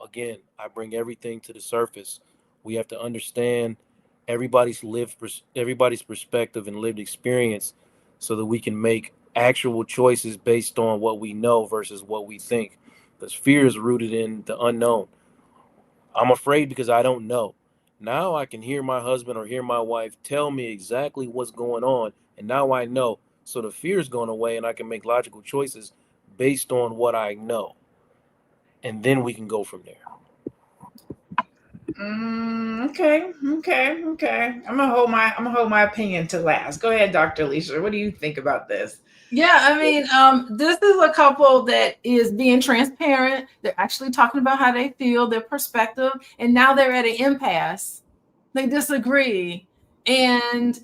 Again, I bring everything to the surface. We have to understand everybody's perspective and lived experience, so that we can make actual choices based on what we know versus what we think. Because fear is rooted in the unknown. I'm afraid because I don't know. Now I can hear my husband or hear my wife tell me exactly what's going on, and now I know. So the fear is going away, and I can make logical choices based on what I know, and then we can go from there. Okay. I'm gonna hold my opinion to last. Go ahead, Dr. Alicia. What do you think about this? Yeah, I mean, this is a couple that is being transparent. They're actually talking about how they feel, their perspective, and now they're at an impasse. They disagree. And,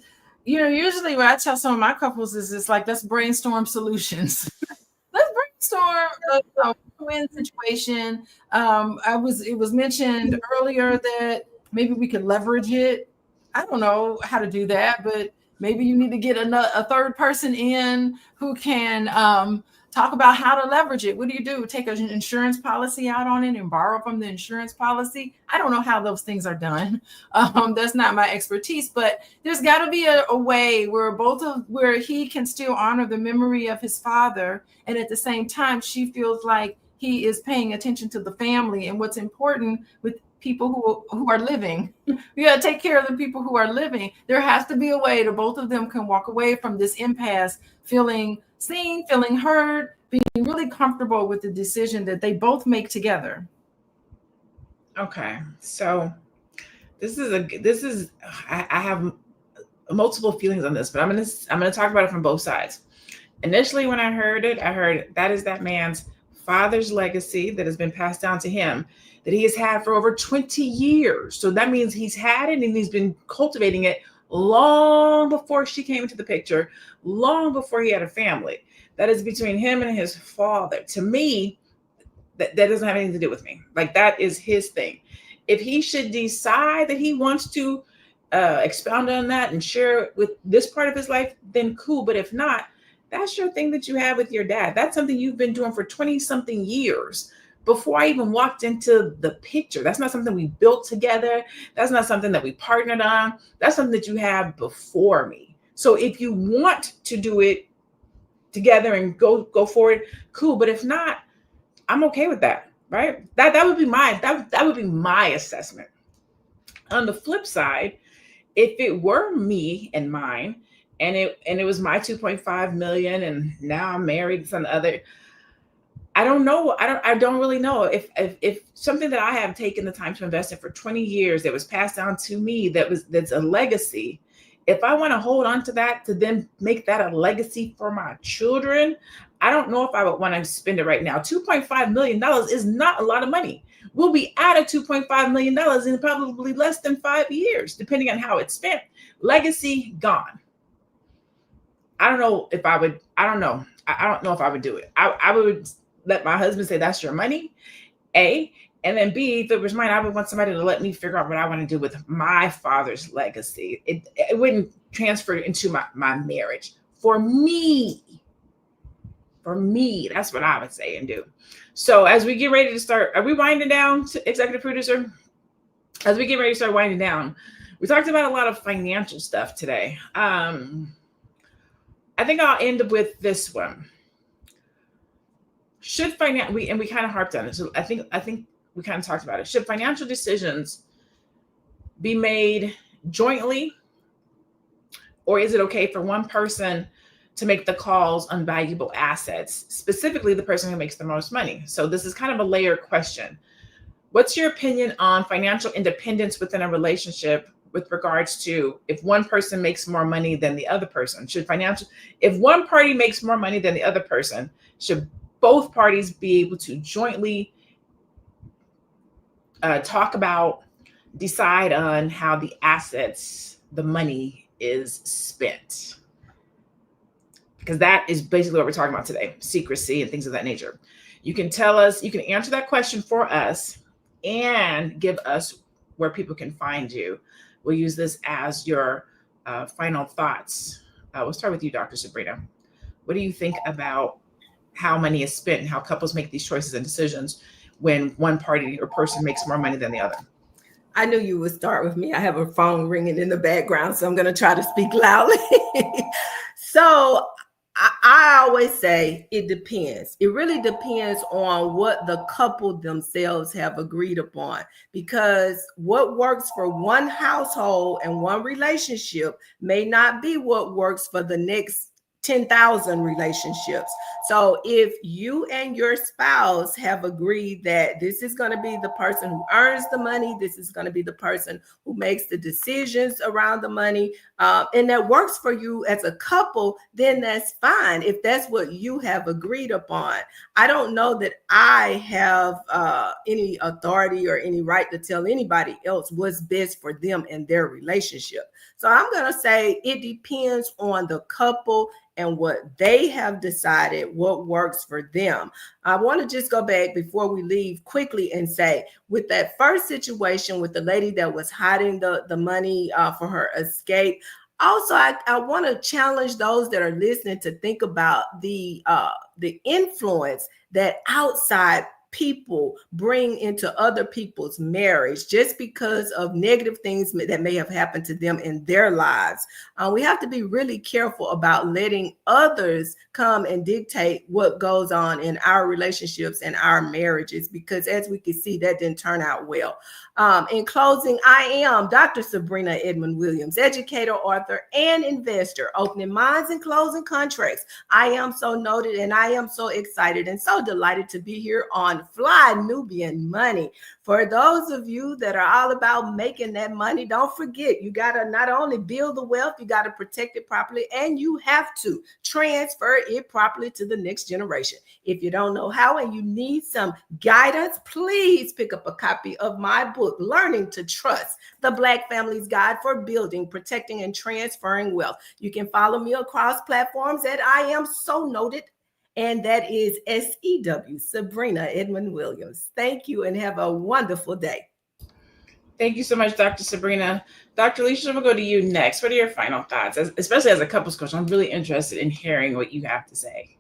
you know, usually what I tell some of my couples is it's like, let's brainstorm solutions. Let's brainstorm a win situation. It was mentioned earlier that maybe we could leverage it. I don't know how to do that, but maybe you need to get a third person in who can talk about how to leverage it. What do? Take an insurance policy out on it and borrow from the insurance policy? I don't know how those things are done. That's not my expertise, but there's got to be a way where he can still honor the memory of his father, and at the same time, she feels like he is paying attention to the family and what's important with people who are living. We got to take care of the people who are living. There has to be a way that both of them can walk away from this impasse feeling seen, feeling heard, being really comfortable with the decision that they both make together. Okay, so I have multiple feelings on this, but I'm gonna talk about it from both sides. Initially, when I heard that is that man's father's legacy that has been passed down to him, that he has had for over 20 years. So that means he's had it and he's been cultivating it long before she came into the picture, long before he had a family. That is between him and his father. To me, that doesn't have anything to do with me. Like, that is his thing. If he should decide that he wants to expound on that and share it with this part of his life, then cool. But if not, that's your thing that you have with your dad. That's something you've been doing for 20 something years before I even walked into the picture. That's not something we built together. That's not something that we partnered on. That's something that you have before me. So if you want to do it together and go forward, cool. But if not, I'm okay with that. right? That would be my assessment. On the flip side, if it were me and mine, and it was my 2.5 million, and now I'm married to some other, I don't know. I don't really know if something that I have taken the time to invest in for 20 years that was passed down to me, that's a legacy. If I want to hold on to that to then make that a legacy for my children, I don't know if I would want to spend it right now. $2.5 million is not a lot of money. We'll be out of $2.5 million in probably less than 5 years, depending on how it's spent. Legacy gone. I don't know if I would. I don't know. I don't know if I would do it. I would let my husband say that's your money, A, and then B, if it was mine, I would want somebody to let me figure out what I want to do with my father's legacy. It wouldn't transfer into my marriage. For me, that's what I would say and do. So as we get ready to start, are we winding down, executive producer? As we get ready to start winding down, we talked about a lot of financial stuff today. I think I'll end with this one. Should we kind of harped on it. So I think we kind of talked about it. Should financial decisions be made jointly, or is it okay for one person to make the calls on valuable assets, specifically the person who makes the most money? So this is kind of a layered question. What's your opinion on financial independence within a relationship with regards to if one person makes more money than the other person? If one party makes more money than the other person, should both parties be able to jointly talk about, decide on how the assets, the money is spent? Because that is basically what we're talking about today, secrecy and things of that nature. You can tell us, you can answer that question for us and give us where people can find you. We'll use this as your final thoughts. We'll start with you, Dr. Sabrina. What do you think about how money is spent and how couples make these choices and decisions when one party or person makes more money than the other? I knew you would start with me. I have a phone ringing in the background, so I'm going to try to speak loudly. So I always say it depends. It really depends on what the couple themselves have agreed upon, because what works for one household and one relationship may not be what works for the next 10,000 relationships. So if you and your spouse have agreed that this is going to be the person who earns the money, this is going to be the person who makes the decisions around the money, and that works for you as a couple, then that's fine. If that's what you have agreed upon. I don't know that I have any authority or any right to tell anybody else what's best for them and their relationship. So I'm going to say it depends on the couple and what they have decided what works for them. I want to just go back before we leave quickly and say, with that first situation with the lady that was hiding the money for her escape, also, I want to challenge those that are listening to think about the influence that outside people bring into other people's marriage just because of negative things that may have happened to them in their lives. We have to be really careful about letting others come and dictate what goes on in our relationships and our marriages, because as we can see, that didn't turn out well. In closing, I am Dr. Sabrina Edmond Williams, educator, author, and investor, opening minds and closing contracts. I am so noted, and I am so excited and so delighted to be here on Fly Nubian Money. For those of you that are all about making that money, don't forget, you got to not only build the wealth, you got to protect it properly, and you have to transfer it properly to the next generation. If you don't know how and you need some guidance, please pick up a copy of my book, Learning to Trust, The Black Family's Guide for Building, Protecting, and Transferring Wealth. You can follow me across platforms at I Am So Noted, and that is SEW, Sabrina Edmond Williams. Thank you and have a wonderful day. Thank you so much, Dr. Sabrina. Dr. Alicia, we'll go to you next. What are your final thoughts? Especially as a couples coach, I'm really interested in hearing what you have to say.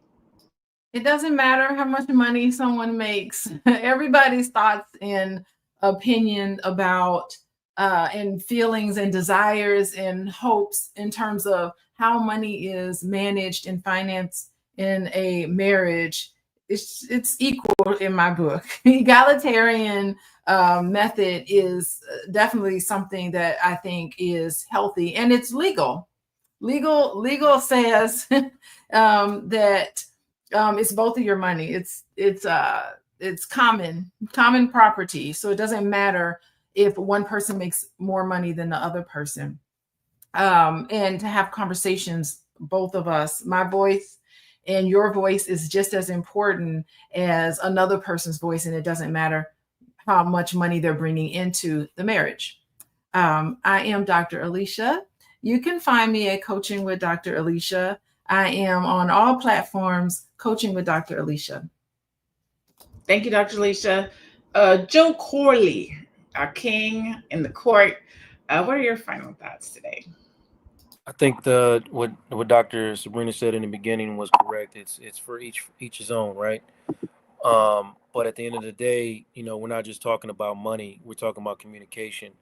It doesn't matter how much money someone makes. Everybody's thoughts and opinion about and feelings and desires and hopes in terms of how money is managed and financed in a marriage it's equal in my book. Egalitarian method is definitely something that I think is healthy, and it's legal. Legal says that it's both of your money. It's common property, so it doesn't matter if one person makes more money than the other person. And to have conversations, both of us, my voice and your voice is just as important as another person's voice, and it doesn't matter how much money they're bringing into the marriage. I am Dr. Alicia. You can find me at Coaching with Dr. Alicia. I am on all platforms, Coaching with Dr. Alicia. Thank you, Dr. Alicia. Joe Corley, our king in the court. What are your final thoughts today? I think what Dr. Sabrina said in the beginning was correct. It's for each his own, right? But at the end of the day, we're not just talking about money. We're talking about communication.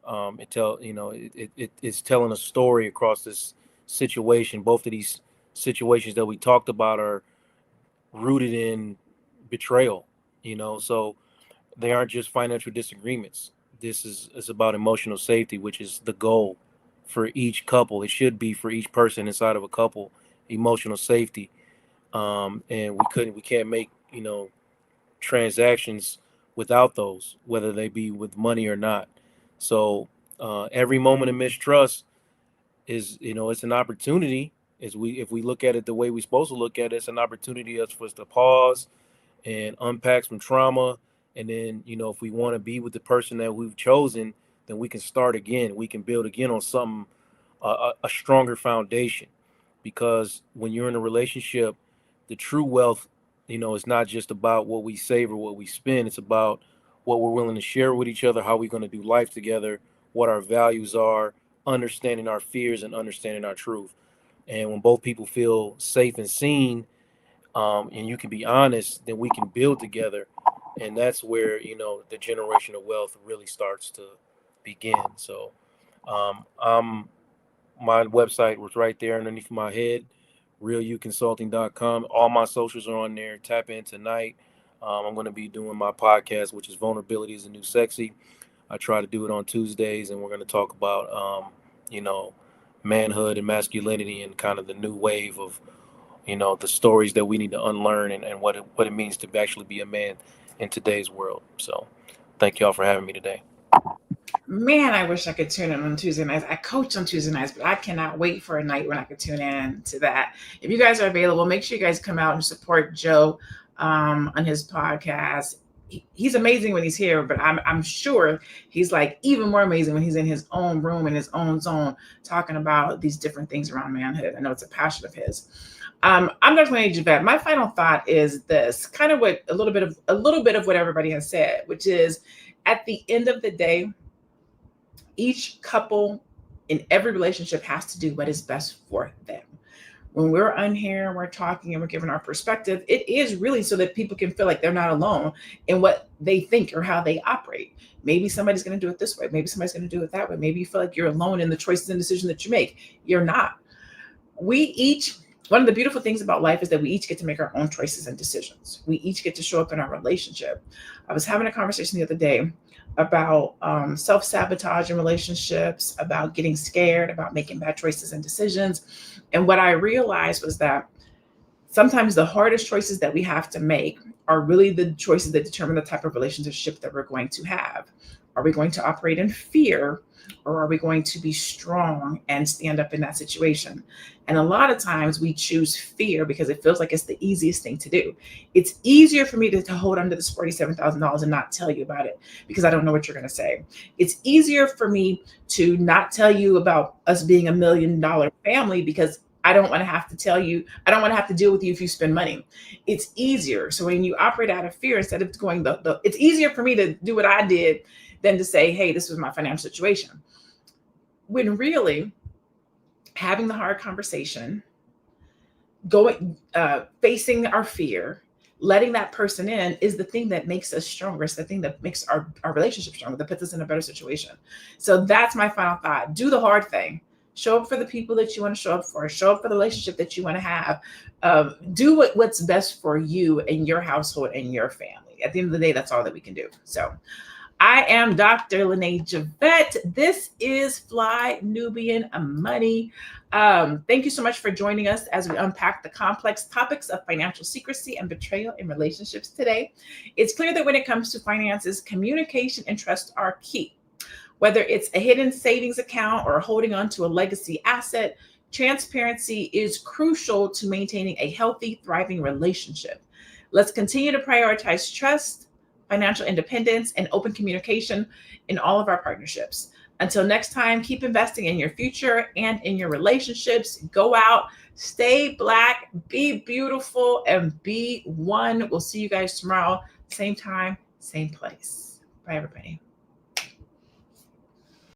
It's telling a story across this situation. Both of these situations that we talked about are rooted in betrayal. So they aren't just financial disagreements. This is about emotional safety, which is the goal for each couple. It should be for each person inside of a couple, emotional safety. And we can't make, transactions without those, whether they be with money or not. So every moment of mistrust is, it's an opportunity. If we look at it the way we're supposed to look at it, it's an opportunity for us to pause and unpack some trauma. And then, if we want to be with the person that we've chosen, then we can start again. We can build again on something, a stronger foundation. Because when you're in a relationship, the true wealth, is not just about what we save or what we spend. It's about what we're willing to share with each other, how we're going to do life together, what our values are, understanding our fears and understanding our truth. And when both people feel safe and seen, and you can be honest, then we can build together. And that's where, the generational wealth really starts to begin. So my website was right there underneath my head, realuconsulting.com. All my socials are on there. Tap in tonight. I'm going to be doing my podcast, which is Vulnerability is the New Sexy. I try to do it on Tuesdays, and we're going to talk about, manhood and masculinity and kind of the new wave of, the stories that we need to unlearn and what it means to actually be a man in today's world. So thank y'all for having me today. Man, I wish I could tune in on Tuesday nights. I coach on Tuesday nights, but I cannot wait for a night when I could tune in to that. If you guys are available, make sure you guys come out and support Joe on his podcast. He's amazing when he's here, but I'm sure he's like even more amazing when he's in his own room, in his own zone, talking about these different things around manhood. I know it's a passion of his. I'm Dr. LaNee Javet. My final thought is this, kind of what a little bit of what everybody has said, which is at the end of the day, each couple in every relationship has to do what is best for them. When we're on here, we're talking and we're giving our perspective, it is really so that people can feel like they're not alone in what they think or how they operate. Maybe somebody's going to do it this way. Maybe somebody's going to do it that way. Maybe you feel like you're alone in the choices and decisions that you make. You're not. One of the beautiful things about life is that we each get to make our own choices and decisions. We each get to show up in our relationship. I was having a conversation the other day about self-sabotage in relationships, about getting scared, about making bad choices and decisions. And what I realized was that sometimes the hardest choices that we have to make are really the choices that determine the type of relationship that we're going to have. Are we going to operate in fear, or are we going to be strong and stand up in that situation? And a lot of times we choose fear because it feels like it's the easiest thing to do. It's easier for me to hold on to this $47,000 and not tell you about it because I don't know what you're going to say. It's easier for me to not tell you about us being $1 million family because I don't want to have to tell you, I don't want to have to deal with you if you spend money. It's easier. So when you operate out of fear, instead of going it's easier for me to do what I did than to say, hey, this was my financial situation. When really having the hard conversation, facing our fear, letting that person in is the thing that makes us stronger. It's the thing that makes our relationship stronger, that puts us in a better situation. So that's my final thought. Do the hard thing. Show up for the people that you want to show up for. Show up for the relationship that you want to have. Do what's best for you and your household and your family. At the end of the day, that's all that we can do. So I am Dr. LaNee Javet. This is Fly Nubian Money. Thank you so much for joining us as we unpack the complex topics of financial secrecy and betrayal in relationships today. It's clear that when it comes to finances, communication and trust are key. Whether it's a hidden savings account or holding on to a legacy asset, transparency is crucial to maintaining a healthy, thriving relationship. Let's continue to prioritize trust, financial independence, and open communication in all of our partnerships. Until next time, keep investing in your future and in your relationships. Go out, stay Black, be beautiful, and be one. We'll see you guys tomorrow, same time, same place. Bye, everybody.